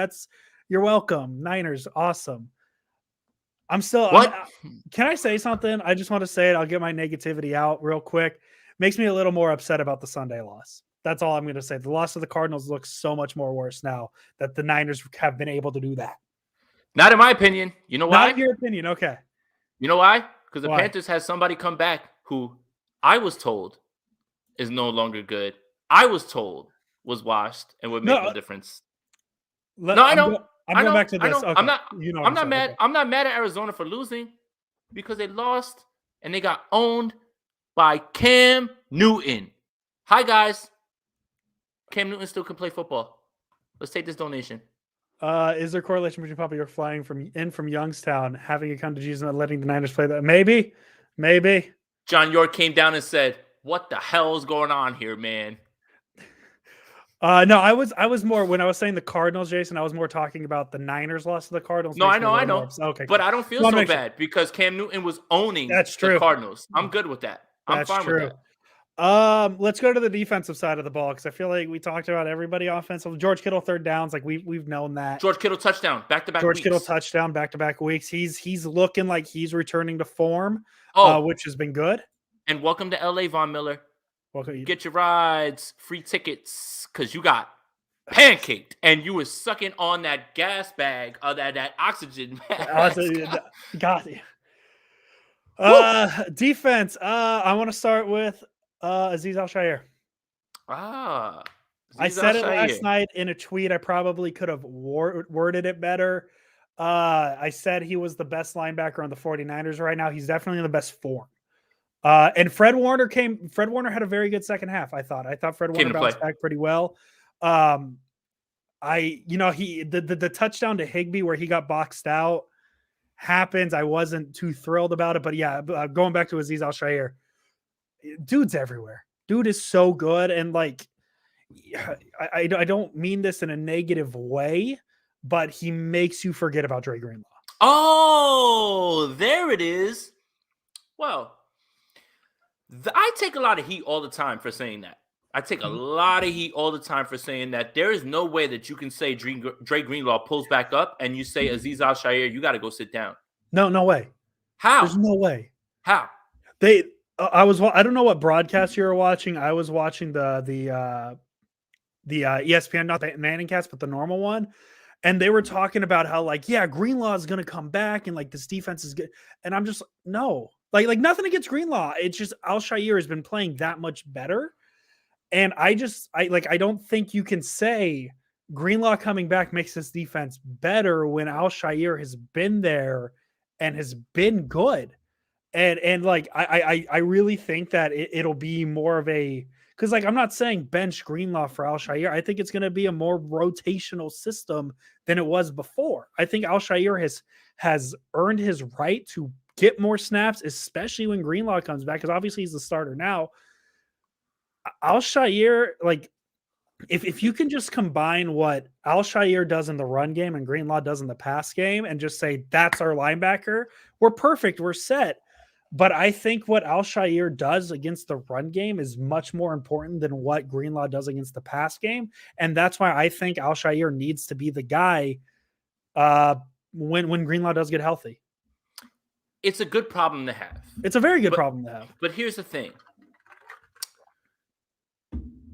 You're welcome. Niners, awesome. Can I say something? I just want to say it. I'll get my negativity out real quick. Makes me a little more upset about the Sunday loss. That's all I'm going to say. The loss of the Cardinals looks so much more worse now that the Niners have been able to do that. Not in my opinion. You know why? Not in your opinion. Okay. You know why? Because the Panthers had somebody come back who I was told is no longer good. I was told was washed and would make no difference. I know. I'm going back to this. Okay. I'm not mad. Okay. I'm not mad at Arizona for losing because they lost and they got owned by Cam Newton. Hi guys. Cam Newton still can play football. Let's take this donation. Is there correlation between Papa York flying from Youngstown, having a come to Jesus and letting the Niners play that? Maybe. John York came down and said, "What the hell is going on here, man?" No, I was more when I was saying the Cardinals, Jason. I was more talking about the Niners loss to the Cardinals. No, I know. Okay, but I don't feel so bad because Cam Newton was owning the Cardinals. I'm good with that. I'm fine with that. Let's go to the defensive side of the ball because I feel like we talked about everybody offensive. George Kittle 3rd downs, like we've known that. George Kittle touchdown, back-to-back. George Kittle touchdown, back-to-back weeks. He's looking like he's returning to form, which has been good. And welcome to LA, Von Miller. Welcome. Get your rides, free tickets, because you got pancaked and you were sucking on that gas bag or that oxygen mask. Got it. Defense. I want to start with Azeez Al-Shaair. I said it last night in a tweet. I probably could have worded it better. I said he was the best linebacker on the 49ers right now. He's definitely in the best form. And Fred Warner had a very good second half. I thought Fred Warner bounced back pretty well. The touchdown to Higbee where he got boxed out happens. I wasn't too thrilled about it, but yeah, going back to Azeez Al-Shaair, dude's everywhere. Dude is so good. And like, I don't mean this in a negative way, but he makes you forget about Dre Greenlaw. Oh, there it is. Well, I take a lot of heat all the time for saying that. I take a lot of heat all the time for saying that. There is no way that you can say Dre Greenlaw pulls back up and you say Azeez Al-Shaair, you got to go sit down. No way. How? There's no way. How? I don't know what broadcast you were watching. I was watching the ESPN, not the Manning cast, but the normal one. And they were talking about how, like, yeah, Greenlaw is going to come back and like this defense is good. And I'm just no, like nothing against Greenlaw. It's just Al-Shaair has been playing that much better. And I don't think you can say Greenlaw coming back makes this defense better when Al-Shaair has been there and has been good. And like I really think that it'll be more of a, because like I'm not saying bench Greenlaw for Al-Shaair. I think it's going to be a more rotational system than it was before. I think Al-Shaair has earned his right to get more snaps, especially when Greenlaw comes back, because obviously he's the starter now. Al-Shaair, like if you can just combine what Al-Shaair does in the run game and Greenlaw does in the pass game and just say that's our linebacker, we're perfect, we're set. But I think what Al-Shaair does against the run game is much more important than what Greenlaw does against the pass game. And that's why I think Al-Shaair needs to be the guy when Greenlaw does get healthy. It's a good problem to have. It's a very good problem to have. But here's the thing.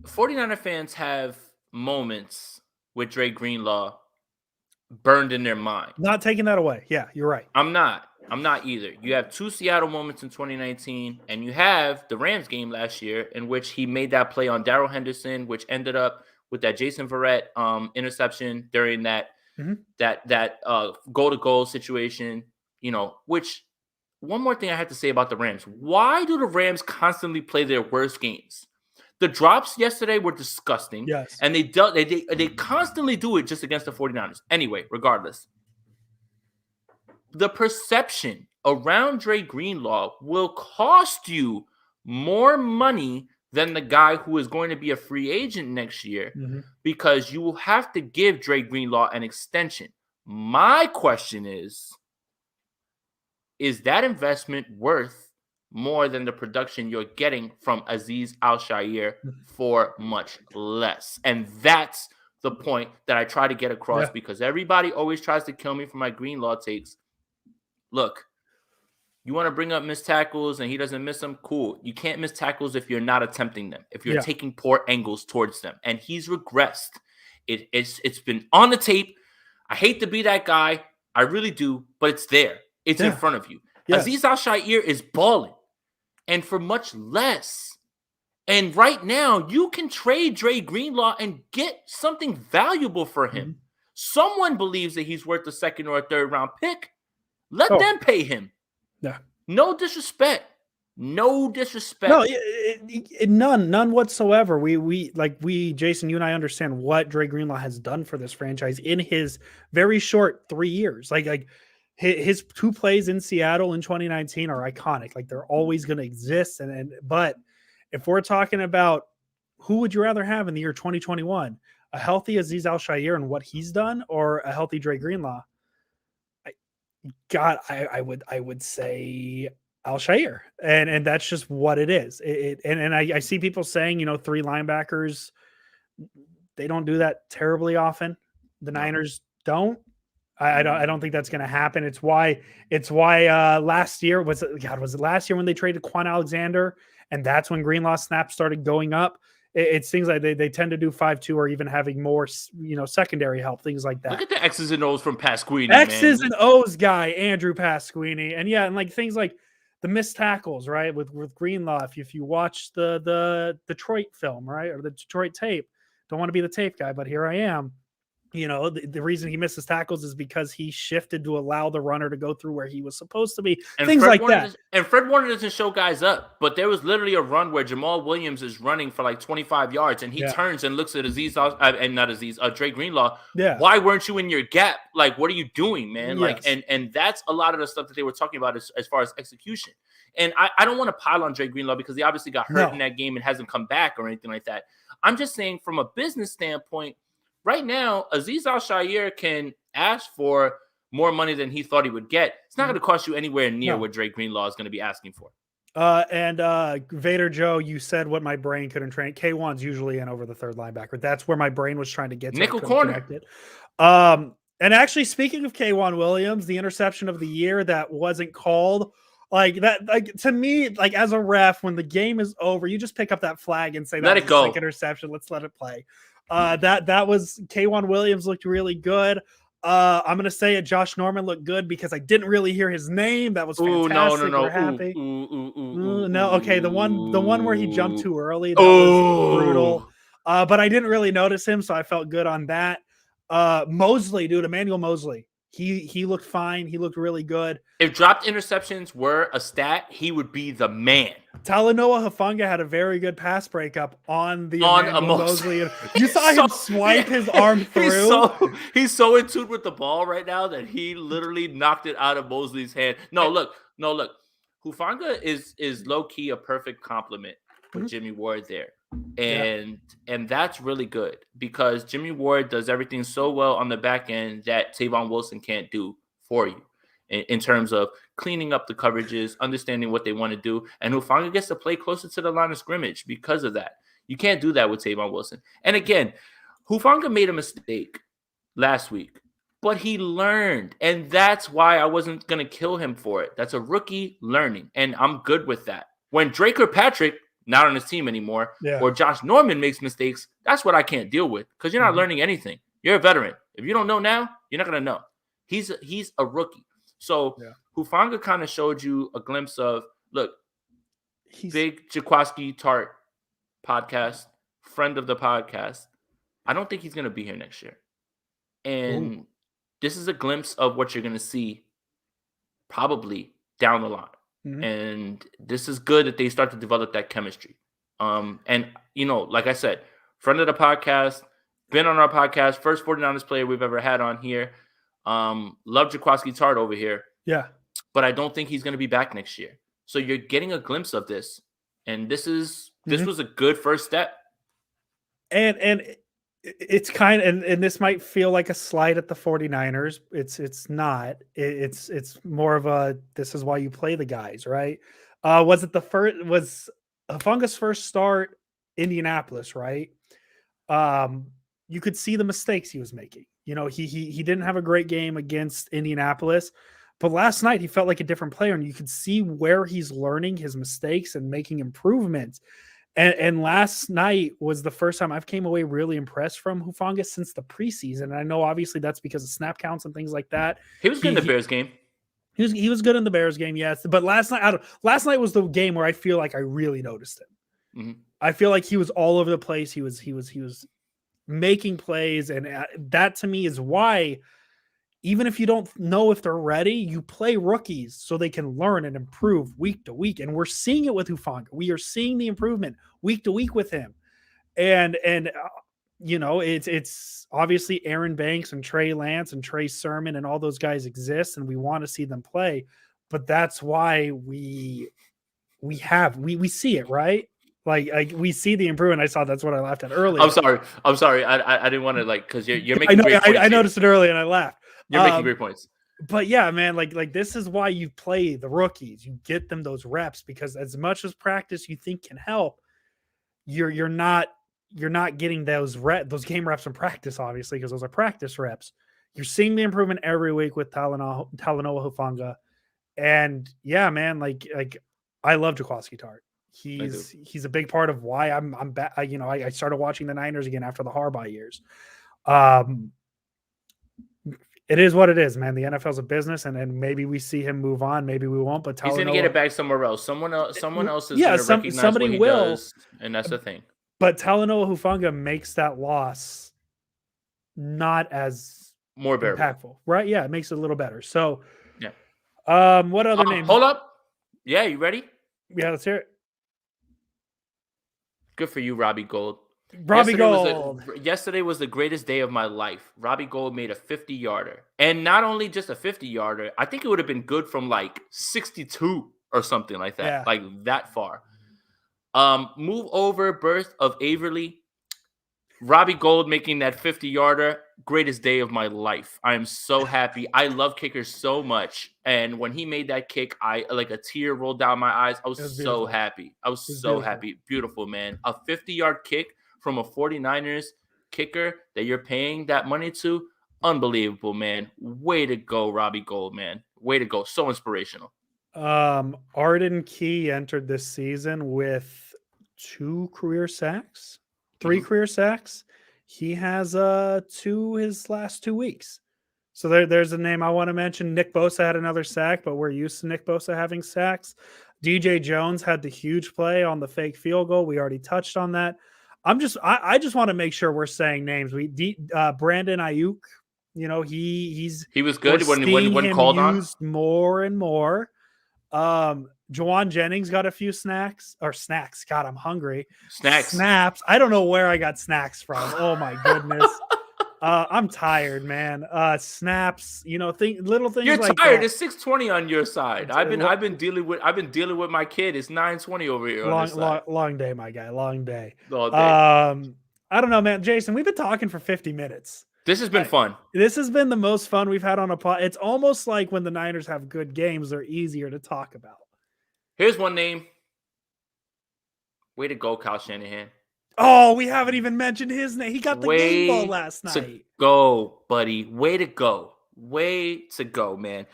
49er fans have moments with Dre Greenlaw burned in their mind. Not taking that away. Yeah, you're right. I'm not either. You have 2 Seattle moments in 2019, and you have the Rams game last year in which he made that play on Darrell Henderson, which ended up with that Jason Verrett interception during that goal-to-goal situation. You know, which one more thing I have to say about the Rams. Why do the Rams constantly play their worst games? The drops yesterday were disgusting. Yes. And they constantly do it just against the 49ers. Anyway, regardless. The perception around Dre Greenlaw will cost you more money than the guy who is going to be a free agent next year, because you will have to give Dre Greenlaw an extension. My question is that investment worth more than the production you're getting from Azeez Al-Shaair for much less? And that's the point that I try to get across, because everybody always tries to kill me for my Greenlaw takes. Look, you want to bring up missed tackles and he doesn't miss them? Cool. You can't miss tackles if you're not attempting them, if you're taking poor angles towards them. And he's regressed. It's been on the tape. I hate to be that guy. I really do, but it's there. It's in front of you. Yes. Azeez Al-Shaair is balling, and for much less. And right now, you can trade Dre Greenlaw and get something valuable for him. Someone believes that he's worth a second or a third round pick. Let them pay him. Yeah. No disrespect. No disrespect. No, none whatsoever. We Jason, you and I understand what Dre Greenlaw has done for this franchise in his very short 3 years. Like his 2 plays in Seattle in 2019 are iconic. Like they're always going to exist. But if we're talking about who would you rather have in the year 2021, a healthy Azeez Al-Shaair and what he's done, or a healthy Dre Greenlaw? I would say Al-Shaair, and that's just what it is. I see people saying, 3 linebackers. They don't do that terribly often. The Niners don't. I don't think that's going to happen. It's why last year was it last year when they traded Quan Alexander, and that's when Greenlaw snaps started going up. It seems like they tend to do 5-2 or even having more, secondary help, things like that. Look at the X's and O's from Pasquini. X's and O's guy, Andrew Pasquini. And like things like the missed tackles, right? With Greenlaw, if you watch the Detroit film, right? Or the Detroit tape, don't want to be the tape guy, but here I am. The reason he misses tackles is because he shifted to allow the runner to go through where he was supposed to be. And things like that. And Fred Warner doesn't show guys up, but there was literally a run where Jamal Williams is running for like 25 yards, and he turns and looks at Dre Greenlaw. Yeah. Why weren't you in your gap? Like, what are you doing, man? Yes. Like, and that's a lot of the stuff that they were talking about as far as execution. And I don't want to pile on Dre Greenlaw because he obviously got hurt in that game and hasn't come back or anything like that. I'm just saying from a business standpoint, right now, Azeez Al-Shaair can ask for more money than he thought he would get. It's not going to cost you anywhere near what Dre Greenlaw is going to be asking for. Vader Joe, you said what my brain couldn't train. K1's usually in over the third linebacker. That's where my brain was trying to get to. Nickel corner. And actually, speaking of K1 Williams, the interception of the year that wasn't called, like that, like to me, like as a ref, when the game is over, you just pick up that flag and say, let it go. Interception. Let's let it play. That was Kwan Williams looked really good. I'm gonna say it. Josh Norman looked good because I didn't really hear his name. That was Ooh, no, no, fantastic. no. We're Ooh, happy. ooh, ooh, ooh, No, okay. The one where he jumped ooh, too early, ooh. that was Ooh. brutal. But I didn't really notice him, so I felt good on that. Mosley, dude, Emmanuel Mosley. He looked fine. He looked really good. If dropped interceptions were a stat, he would be the man. Talanoa Hufanga had a very good pass breakup on the On a Emmanuel most. Mosley. You he's saw him so yeah, swipe his arm he's through. so he's so in tune with the ball right now that he literally knocked it out of Mosley's hand. No, look, no, look. Hufanga is low key a perfect complement with Mhm. Jimmy Ward there. Yeah. And that's really good because Jimmy Ward does everything so well on the back end that Tavon Wilson can't do for you in terms of cleaning up the coverages, understanding what they want to do, and Hufanga gets to play closer to the line of scrimmage because of that. You can't do that with Tavon Wilson. And again, Hufanga made a mistake last week, but he learned, and that's why I wasn't gonna kill him for it. That's a rookie learning, and I'm good with that. When Drake or Patrick not on his team anymore, Yeah. or Josh Norman makes mistakes, that's what I can't deal with because you're not Mhm. learning anything. You're a veteran. If you don't know now, you're not gonna know. He's a rookie. So Yeah. Hufanga kind of showed you a glimpse of look, He's big Jaquaski Tart podcast, friend of the podcast. I don't think he's gonna be here next year. ooh. And this is a glimpse of what you're going to see probably down the line. Mhm. And this is good that they start to develop that chemistry. And, like I said, friend of the podcast, been on our podcast, first 49ers player we've ever had on here. Love Jaquaski Tart over here, Yeah. but I don't think he's going to be back next year. So you're getting a glimpse of this. And this Mhm. was a good first step. And it's kind of, and this might feel like a slight at the 49ers. It's not. It's more of a, this is why you play the guys, right? Was it the first, was Fungus first start Indianapolis, right? Um you could see the mistakes he was making. He didn't have a great game against Indianapolis, but last night he felt like a different player, and you could see where he's learning his mistakes and making improvements. And last night was the first time I've came away really impressed from Hufanga since the preseason. And I know obviously that's because of snap counts and things like that. He was good in He the he, Bears game. he was good in the Bears game, yes. But last night was the game where I feel like I really noticed him. Mm-hmm. I feel like he was all over the place. He was making plays, and that to me is why, even if you don't know if they're ready, you play rookies so they can learn and improve week to week. And we're seeing it with Hufanga. We are seeing the improvement week to week with him. And it's obviously Aaron Banks and Trey Lance and Trey Sermon and all those guys exist, and we want to see them play. But that's why we see it, right? Like we see the improvement. I saw, that's what I laughed at I'm earlier. sorry. I'm sorry. I didn't want to because you're I making know great I points here. noticed it early and I laughed. You're making Um, great points. but yeah, man, like this is why you play the rookies. You get them those reps, because as much as practice you think can help, you're not getting those game reps in practice, obviously, because those are practice reps. You're seeing the improvement every week with Talanoa Hufanga. And yeah, man, like I love Jaquaski Tart. I do. He's a big part of why I'm back. I started watching the Niners again after the Harbaugh years. Um, it is what it is, man. The NFL's a business, and maybe we see him move on, maybe we won't. But He's gonna get it Talanoa, back somewhere else. Someone else is yeah, gonna recognize somebody what he will. does, and that's the thing. But Talanoa Hufanga makes that loss not as More bearable. impactful, right? Yeah, it makes it a little better. So, Yeah. what other names? Hold up. Yeah, you ready? Yeah, let's hear it. Good for you, Robbie Gold. Robbie Gold. Yesterday was the greatest day of my life. Robbie Gold made a 50-yarder. And not only just a 50-yarder, I think it would have been good from like 62 or something like that. Yeah. Like that far. Move over, birth of Averly. Robbie Gold making that 50-yarder, greatest day of my life. I am so happy. I love kickers so much. And when he made that kick, I like a tear rolled down my eyes. I It was was so beautiful. happy. I was It was so beautiful. happy. Beautiful, man. A 50-yard kick from a 49ers kicker that you're paying that money to. Unbelievable, man. Way to go, Robbie Gold, man. Way to go. So inspirational. Arden Key entered this season with 2 career sacks, 3 career sacks. He has 2 his last 2 weeks. So there's a name I want to mention. Nick Bosa had another sack, but we're used to Nick Bosa having sacks. DJ Jones had the huge play on the fake field goal. We already touched on that. I just want to make sure we're saying names. Brandon Ayuk, he's He was we're good seeing when him called on. used more and more. Jawan Jennings got a few snacks. God, I'm hungry. Snacks. Snaps. I don't know where I got snacks from. Oh my goodness. I'm tired, man. Snaps, little things You're like tired. that. It's 6:20 on your side. I've been dealing with my kid. It's 9:20 over here on this side. Long day, my guy. Long day. All day. I don't know, man. Jason, we've been talking for 50 minutes. This has been fun. This has been the most fun we've had on a pod. It's almost like when the Niners have good games, they're easier to talk about. Here's one name. Way to go, Kyle Shanahan. Oh, we haven't even mentioned his name. He got the game ball last Way night. to go, buddy. Way to go. Way to go, man.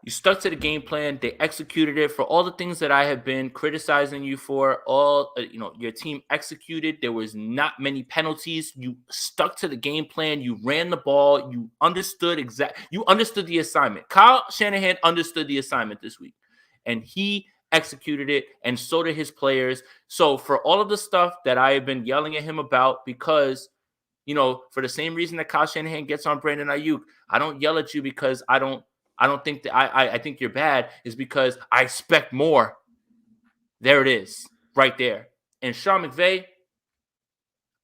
You stuck to the game plan. They executed it for all the things that I have been criticizing you for. Your team executed. There was not many penalties. You stuck to the game plan. You ran the ball. You understood the assignment. Kyle Shanahan understood the assignment this week, and he executed it, and so did his players. So for all of the stuff that I have been yelling at him about, because for the same reason that Kyle Shanahan gets on Brandon Ayuk, I don't yell at you because I don't think that I think you're bad, is because I expect more. There it is, right there. And Sean McVay,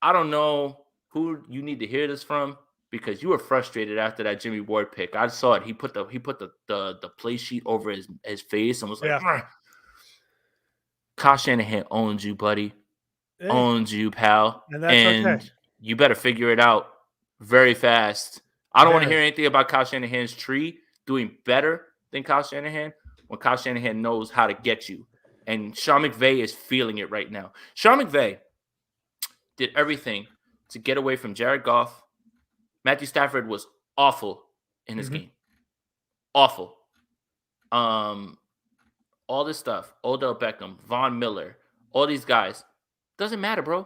I don't know who you need to hear this from, because you were frustrated after that Jimmy Ward pick. I saw it. He put the play sheet over his face and was like, yeah. Kyle Shanahan owns you, buddy. Hey. Owns you, pal. And that's okay. You better figure it out very fast. I don't want to hear anything about Kyle Shanahan's tree doing better than Kyle Shanahan when Kyle Shanahan knows how to get you. And Sean McVay is feeling it right now. Sean McVay did everything to get away from Jared Goff. Matthew Stafford was awful in this game. Awful. All this stuff. Odell Beckham, Von Miller, all these guys. Doesn't matter, bro.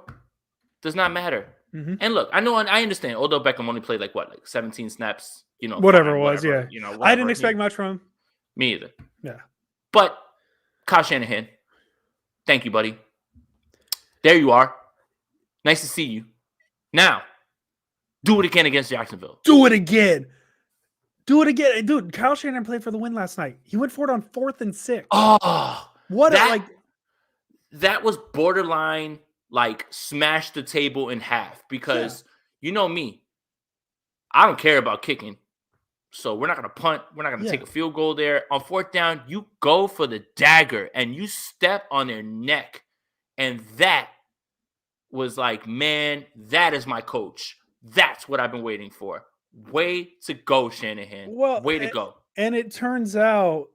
Does not matter. And look, I understand. Odell Beckham only played like 17 snaps. Whatever it was, yeah. Whatever. I didn't expect much from him. Me either. Yeah. But Kyle Shanahan, thank you, buddy. There you are. Nice to see you. Now, do it again against Jacksonville. Do it again. Dude, Kyle Shanahan played for the win last night. He went for it on 4th and 6. Oh, what that was borderline smash the table in half, because you know me. I don't care about kicking. So we're not going to punt. We're not going to take a field goal there. On 4th down, you go for the dagger and you step on their neck. And that was like, man, that is my coach. That's what I've been waiting for. Way to go, Shanahan. Way to go. And it turns out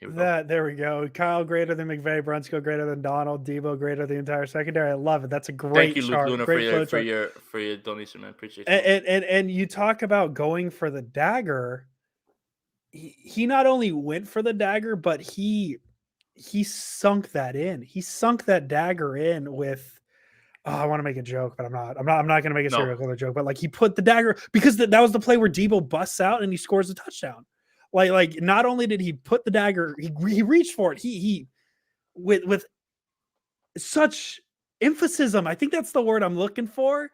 there we go. Kyle greater than McVay, Brunskill greater than Donald, Debo greater than the entire secondary. I love it. That's a great Thank you, chart. Luke Luna, for your donation, man. Appreciate it. And you talk about going for the dagger. He not only went for the dagger, but he sunk that in. He sunk that dagger in with. Oh, I want to make a joke, but I'm not. I'm not going to make a serial killer joke. But he put the dagger, because that was the play where Debo busts out and he scores a touchdown. Like not only did he put the dagger, he reached for it. He with such emphasis. I think that's the word I'm looking for.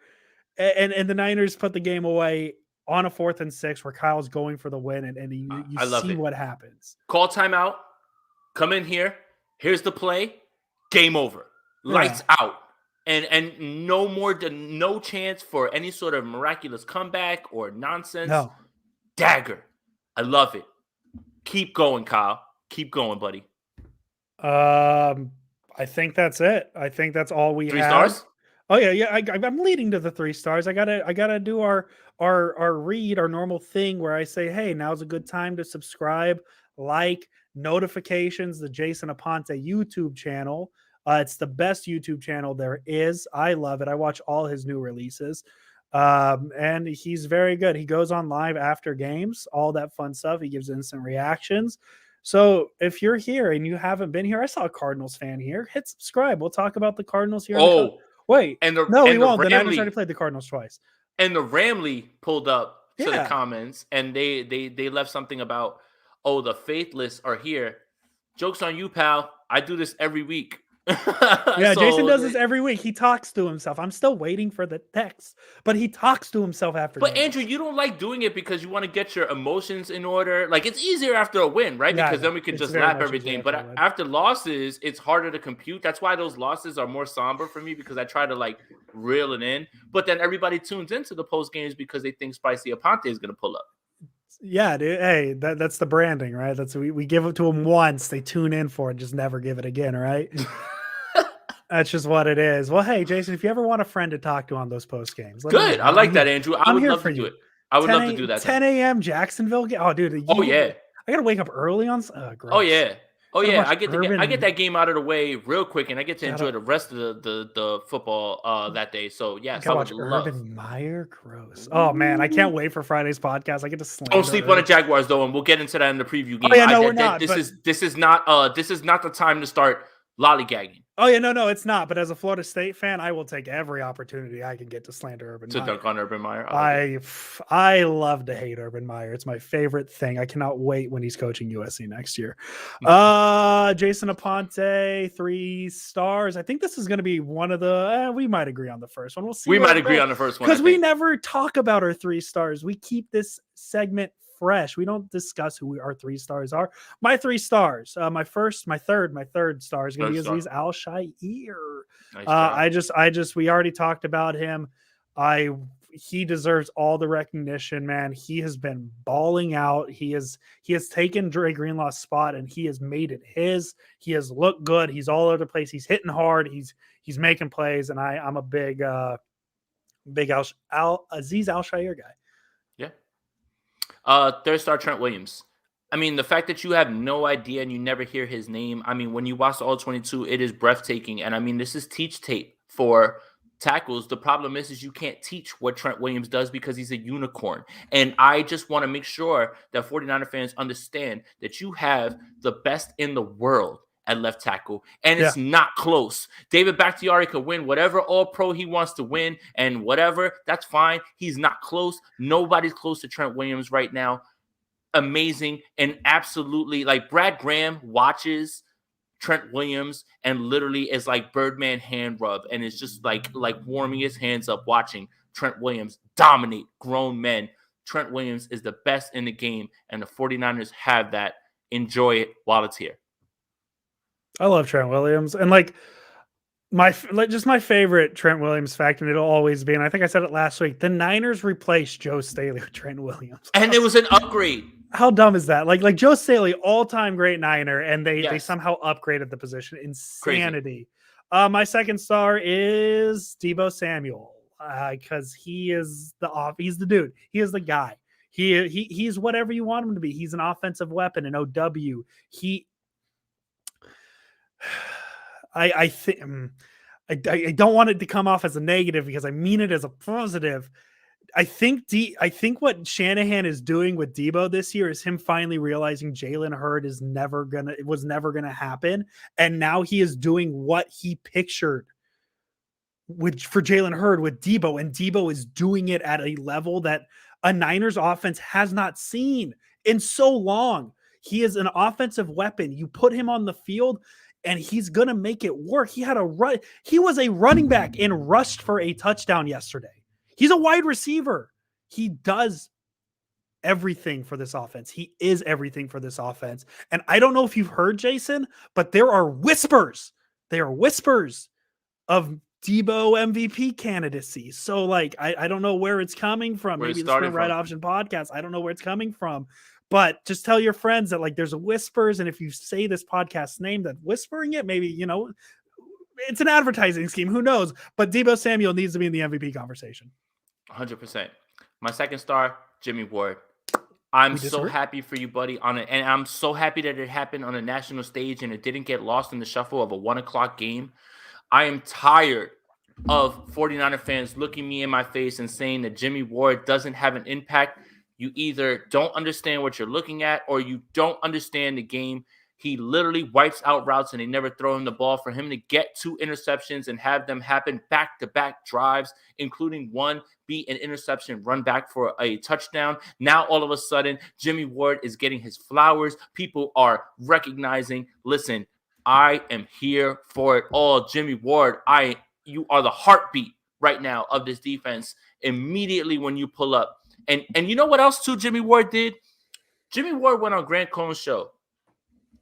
And the Niners put the game away on a 4th and 6 where Kyle's going for the win, and you see what happens. Call timeout. Come in here. Here's the play. Game over. Lights out. And no chance for any sort of miraculous comeback or nonsense. No. Dagger. I love it. Keep going, Kyle. Keep going, buddy. I think that's it. I think that's all we have. 3 stars? Oh yeah. I'm leading to the 3 stars. I gotta do our normal thing where I say, hey, now's a good time to subscribe, like, notifications, the Jason Aponte YouTube channel. It's the best YouTube channel there is. I love it. I watch all his new releases. And he's very good. He goes on live after games, all that fun stuff. He gives instant reactions. So if you're here and you haven't been here, I saw a Cardinals fan here. Hit subscribe. We'll talk about the Cardinals here. Wait, and the no, we and the won't. The Niners already Ramley played the Cardinals twice. and the Ramley pulled up to the Yeah. comments and they left something about, oh, the faithless are here. Joke's on you, pal. I do this every week. Yeah, Jason so does this every week. He talks to himself. I'm still waiting for the text, but he talks to himself after But Andrew, games. you don't like doing it because you want to get your emotions in order. Like it's easier after a win, right? Yeah, I Because know. then we can It's just very lap much easier everything. after But a win. after losses, it's harder to compute. That's why those losses are more somber for me because I try to like reel it in. But then everybody tunes into the post games because they think Spicy Aponte is going to pull up. Yeah, dude. Hey, that's the branding, right? That's we give it to them once, they tune in for it, just never give it again, right? That's just what it is. Well, hey, Jason, if you ever want a friend to talk to on those post games, let me Good. know. I I'm like that, here. Andrew. I I'm would here love for to do you. it. I would 10 love to a, do that time. 10 a.m. Jacksonville game. Oh, dude, Oh yeah. I gotta wake up early on. Oh Gross. yeah. Oh Gotta yeah. watch I get Urban. that game out of the way real quick, and I get to enjoy Gotta the rest of the football that day. So yes, I gotta would watch love. Urban Meyer. Gross. Oh man, I can't Ooh. wait for Friday's podcast. I get to Don't slander sleep on the Herb. Jaguars though, and we'll get into that in the preview Oh game. yeah, I no, we're that not. But this is not the time to start lollygagging oh yeah, no, it's not. But as a Florida State fan, I will take every opportunity I can get to slander Urban to Meyer. dunk on Urban Meyer. I like it. I love to hate Urban Meyer. It's my favorite thing. I cannot wait when he's coaching USC next year. Jason Aponte, 3 stars. I think this is going to be one of the. We might agree on the first one. We'll see We where might it agree goes on the first one. I because we think never talk about our 3 stars. We keep this segment fresh. We don't discuss who our 3 stars are. My 3 stars. My third star is going to be third star. Aziz Al Shair. Nice job. We already talked about him. He deserves all the recognition, man. He has been balling out. He has taken Dre Greenlaw's spot and he has made it his. He has looked good. He's all over the place. He's hitting hard. He's making plays, and I'm a big Aziz Al Shair guy. Yeah. Third star Trent Williams. I mean, the fact that you have no idea and you never hear his name. I mean, when you watch the All 22, it is breathtaking. And I mean, this is teach tape for tackles. The problem is you can't teach what Trent Williams does because he's a unicorn. And I just want to make sure that 49er fans understand that you have the best in the world at left tackle, and it's not close. David Bakhtiari could win whatever All-Pro he wants to win, and whatever, that's fine. He's not close. Nobody's close to Trent Williams right now. Amazing and absolutely like Brad Graham watches Trent Williams and literally is like Birdman hand rub and it's just like warming his hands up watching Trent Williams dominate grown men. Trent Williams is the best in the game and the 49ers have that. Enjoy it while it's here. I love Trent Williams, and my favorite Trent Williams fact, and it'll always be, and I think I said it last week, the Niners replaced Joe Staley with Trent Williams. And it was an upgrade. How dumb is that? Like Joe Staley, all-time great Niner, and they somehow upgraded the position. Insanity. My second star is Deebo Samuel, because he's the dude. He is the guy. He's whatever you want him to be. He's an offensive weapon, an OW. I think I don't want it to come off as a negative because I mean it as a positive. I think what Shanahan is doing with Deebo this year is him finally realizing Jalen Hurd was never gonna happen, and now he is doing what he pictured for Jalen Hurd with Deebo, and Deebo is doing it at a level that a Niners offense has not seen in so long. He is an offensive weapon. You put him on the field and he's going to make it work. He was a running back and rushed for a touchdown yesterday. He's a wide receiver. He does everything for this offense. He is everything for this offense. And I don't know if you've heard, Jason, but there are whispers. There are whispers of Deebo MVP candidacy. So I don't know where it's coming from. Maybe the Sprint Right Option podcast. I don't know where it's coming from. But just tell your friends that there's whispers, and if you say this podcast's name, that whispering it, maybe it's an advertising scheme. Who knows? But Deebo Samuel needs to be in the MVP conversation. 100%. My second star, Jimmy Ward. I'm so happy for you, buddy. And I'm so happy that it happened on a national stage and it didn't get lost in the shuffle of a 1:00 game. I am tired of 49er fans looking me in my face and saying that Jimmy Ward doesn't have an impact. You either don't understand what you're looking at or you don't understand the game. He literally wipes out routes and they never throw him the ball. For him to get 2 interceptions and have them happen back-to-back drives, including one be an interception run back for a touchdown. Now, all of a sudden, Jimmy Ward is getting his flowers. People are recognizing, listen, I am here for it all. Jimmy Ward, you are the heartbeat right now of this defense immediately when you pull up. And you know what else too Jimmy Ward did? Jimmy Ward went on Grant Cohn's show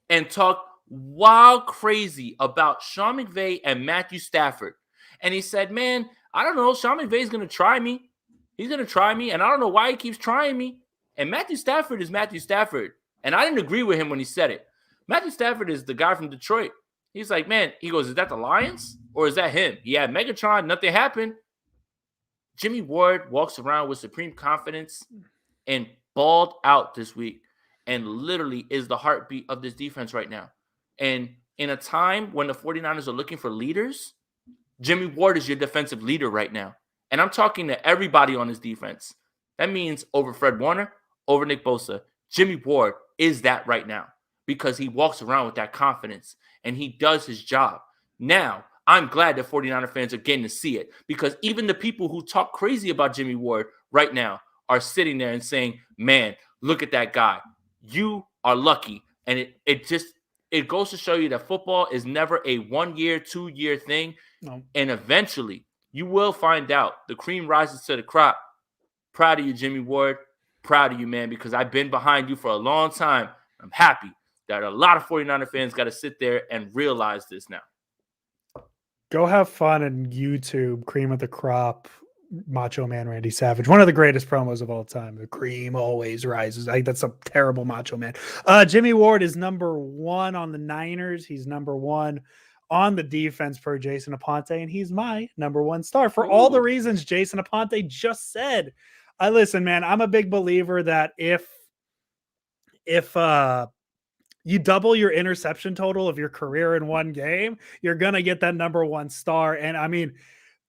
and talked wild crazy about Sean McVay and Matthew Stafford. And he said, man, I don't know. Sean McVay's going to try me. He's going to try me. And I don't know why he keeps trying me. And Matthew Stafford is Matthew Stafford. And I didn't agree with him when he said it. Matthew Stafford is the guy from Detroit. He's like, man, he goes, is that the Lions or is that him? He had Megatron. Nothing happened. Jimmy Ward walks around with supreme confidence and balled out this week and literally is the heartbeat of this defense right now. And in a time when the 49ers are looking for leaders, Jimmy Ward is your defensive leader right now. And I'm talking to everybody on this defense. That means over Fred Warner, over Nick Bosa, Jimmy Ward is that right now because he walks around with that confidence and he does his job. Now, I'm glad that 49er fans are getting to see it because even the people who talk crazy about Jimmy Ward right now are sitting there and saying, man, look at that guy. You are lucky. And it goes to show you that football is never a 1 year, 2 year thing. No. And eventually you will find out the cream rises to the crop. Proud of you, Jimmy Ward. Proud of you, man, because I've been behind you for a long time. I'm happy that a lot of 49er fans got to sit there and realize this now. Go have fun in YouTube, cream of the crop, Macho Man Randy Savage. One of the greatest promos of all time. The cream always rises. That's a terrible Macho Man. Jimmy Ward is number 1 on the Niners. He's number 1 on the defense per Jason Aponte, and he's my number 1 star for all the reasons Jason Aponte just said. Listen, man, I'm a big believer that if you double your interception total of your career in one game, you're going to get that number 1 star. And I mean,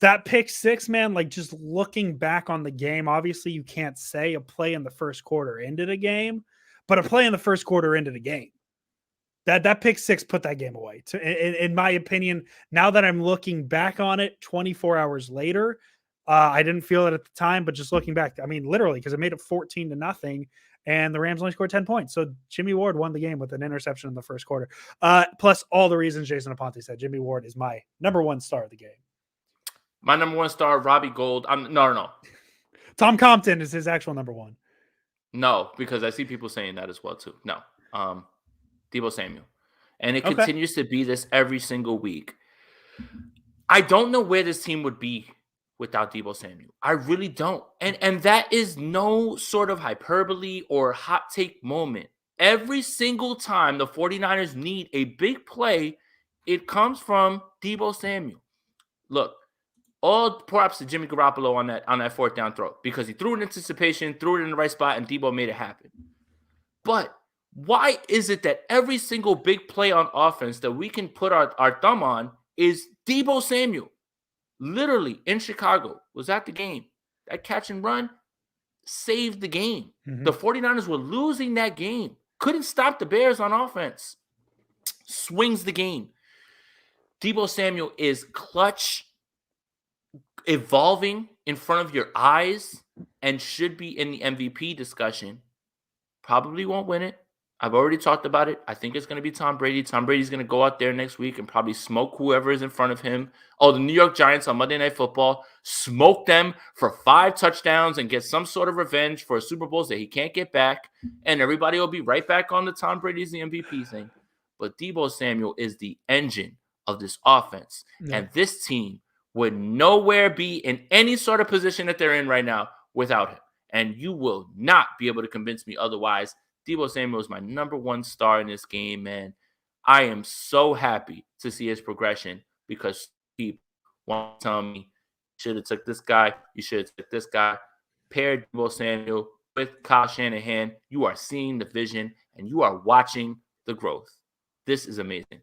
that pick 6, man, like just looking back on the game, obviously you can't say a play in the first quarter ended a game, but a play in the first quarter ended a game. That pick 6 put that game away. In my opinion, now that I'm looking back on it 24 hours later, I didn't feel it at the time, but just looking back, I mean, literally, because it made it 14-0. And the Rams only scored 10 points. So Jimmy Ward won the game with an interception in the first quarter. Plus all the reasons Jason Aponte said. Jimmy Ward is my number 1 star of the game. My number 1 star, Robbie Gould. No. Tom Compton is his actual number 1. No, because I see people saying that as well too. No. Deebo Samuel. And it continues to be this every single week. I don't know where this team would be without Deebo Samuel. I really don't. And that is no sort of hyperbole or hot take moment. Every single time the 49ers need a big play, it comes from Deebo Samuel. Look, all props to Jimmy Garoppolo on that 4th down throw because he threw it in anticipation, threw it in the right spot, and Deebo made it happen. But why is it that every single big play on offense that we can put our thumb on is Deebo Samuel? Literally in Chicago, was at the game. That catch and run saved the game. Mm-hmm. The 49ers were losing that game. Couldn't stop the Bears on offense. Swings the game. Deebo Samuel is clutch, evolving in front of your eyes, and should be in the MVP discussion. Probably won't win it. I've already talked about it. I think it's going to be Tom Brady. Tom Brady's going to go out there next week and probably smoke whoever is in front of him. Oh, the New York Giants on Monday Night Football, smoke them for 5 touchdowns and get some sort of revenge for Super Bowls that he can't get back. And everybody will be right back on the Tom Brady's the MVP thing. But Deebo Samuel is the engine of this offense. Yeah. And this team would nowhere be in any sort of position that they're in right now without him. And you will not be able to convince me otherwise. Deebo Samuel is my number 1 star in this game, man. I am so happy to see his progression because people want to tell me, you should have took this guy, you should have took this guy. Pair Deebo Samuel with Kyle Shanahan. You are seeing the vision and you are watching the growth. This is amazing.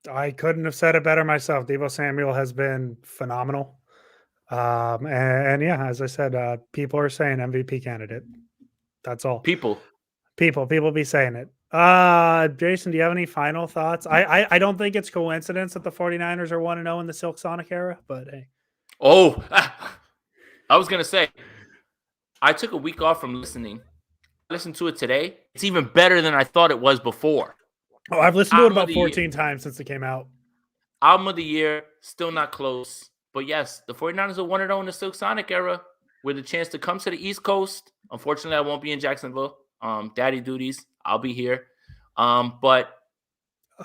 I couldn't have said it better myself. Deebo Samuel has been phenomenal. And yeah, as I said, people are saying MVP candidate. That's all. People. People be saying it. Jason, do you have any final thoughts? I don't think it's coincidence that the 49ers are 1-0 in the Silk Sonic era, but hey. Oh, I was going to say, I took a week off from listening. I listened to it today. It's even better than I thought it was before. Oh, I've listened to it about 14 times since it came out. Album of the year, still not close. But yes, the 49ers are 1-0 in the Silk Sonic era with a chance to come to the East Coast. Unfortunately, I won't be in Jacksonville. Daddy duties, I'll be here. But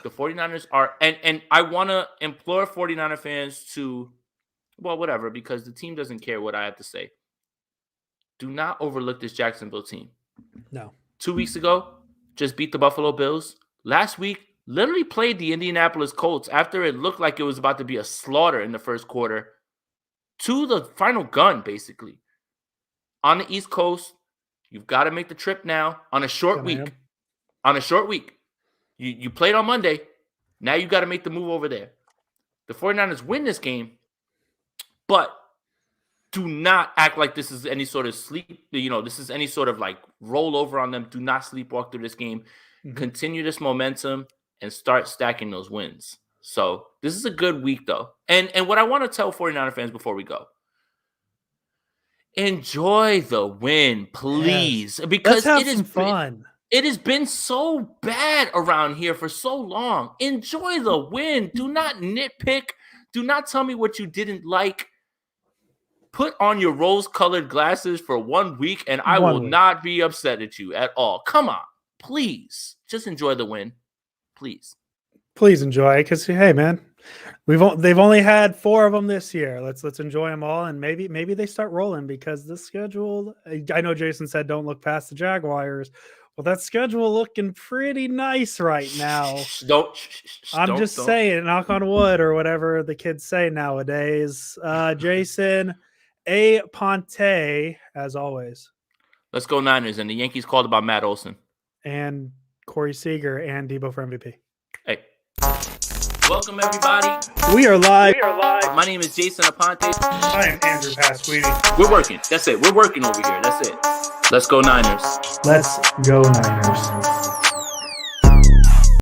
the 49ers are, and I want to implore 49er fans to, well, whatever, because the team doesn't care what I have to say. Do not overlook this Jacksonville team. No. 2 weeks ago, just beat the Buffalo Bills. Last week, literally played the Indianapolis Colts after it looked like it was about to be a slaughter in the first quarter to the final gun, basically. On the East Coast, you've got to make the trip now on a short week. On a short week. You played on Monday. Now you got to make the move over there. The 49ers win this game, but do not act like this is any sort of this is any sort of like rollover on them. Do not sleepwalk through this game. Mm-hmm. Continue this momentum and start stacking those wins. So this is a good week, though. And what I want to tell 49er fans before we go, enjoy the win, please. Yes. Because let's have some fun. It has been so bad around here for so long. Enjoy the win. Do not nitpick. Do not tell me what you didn't like. Put on your rose-colored glasses for 1 week, and I will not be upset at you at all. Come on. Please. Just enjoy the win. Please. Please enjoy it, because, hey, man, they've only had 4 of them this year. Let's enjoy them all, and maybe they start rolling, because the schedule, I know Jason said don't look past the Jaguars. Well, that schedule looking pretty nice right now. I'm just saying, knock on wood, or whatever the kids say nowadays. Jason, A. Ponte, as always. Let's go Niners. And the Yankees called about Matt Olson. And Corey Seager and Debo for MVP. Hey. Welcome, everybody. We are live. My name is Jason Aponte. I am Andrew Pasquini. We're working. That's it. We're working over here. That's it. Let's go Niners. Let's go Niners.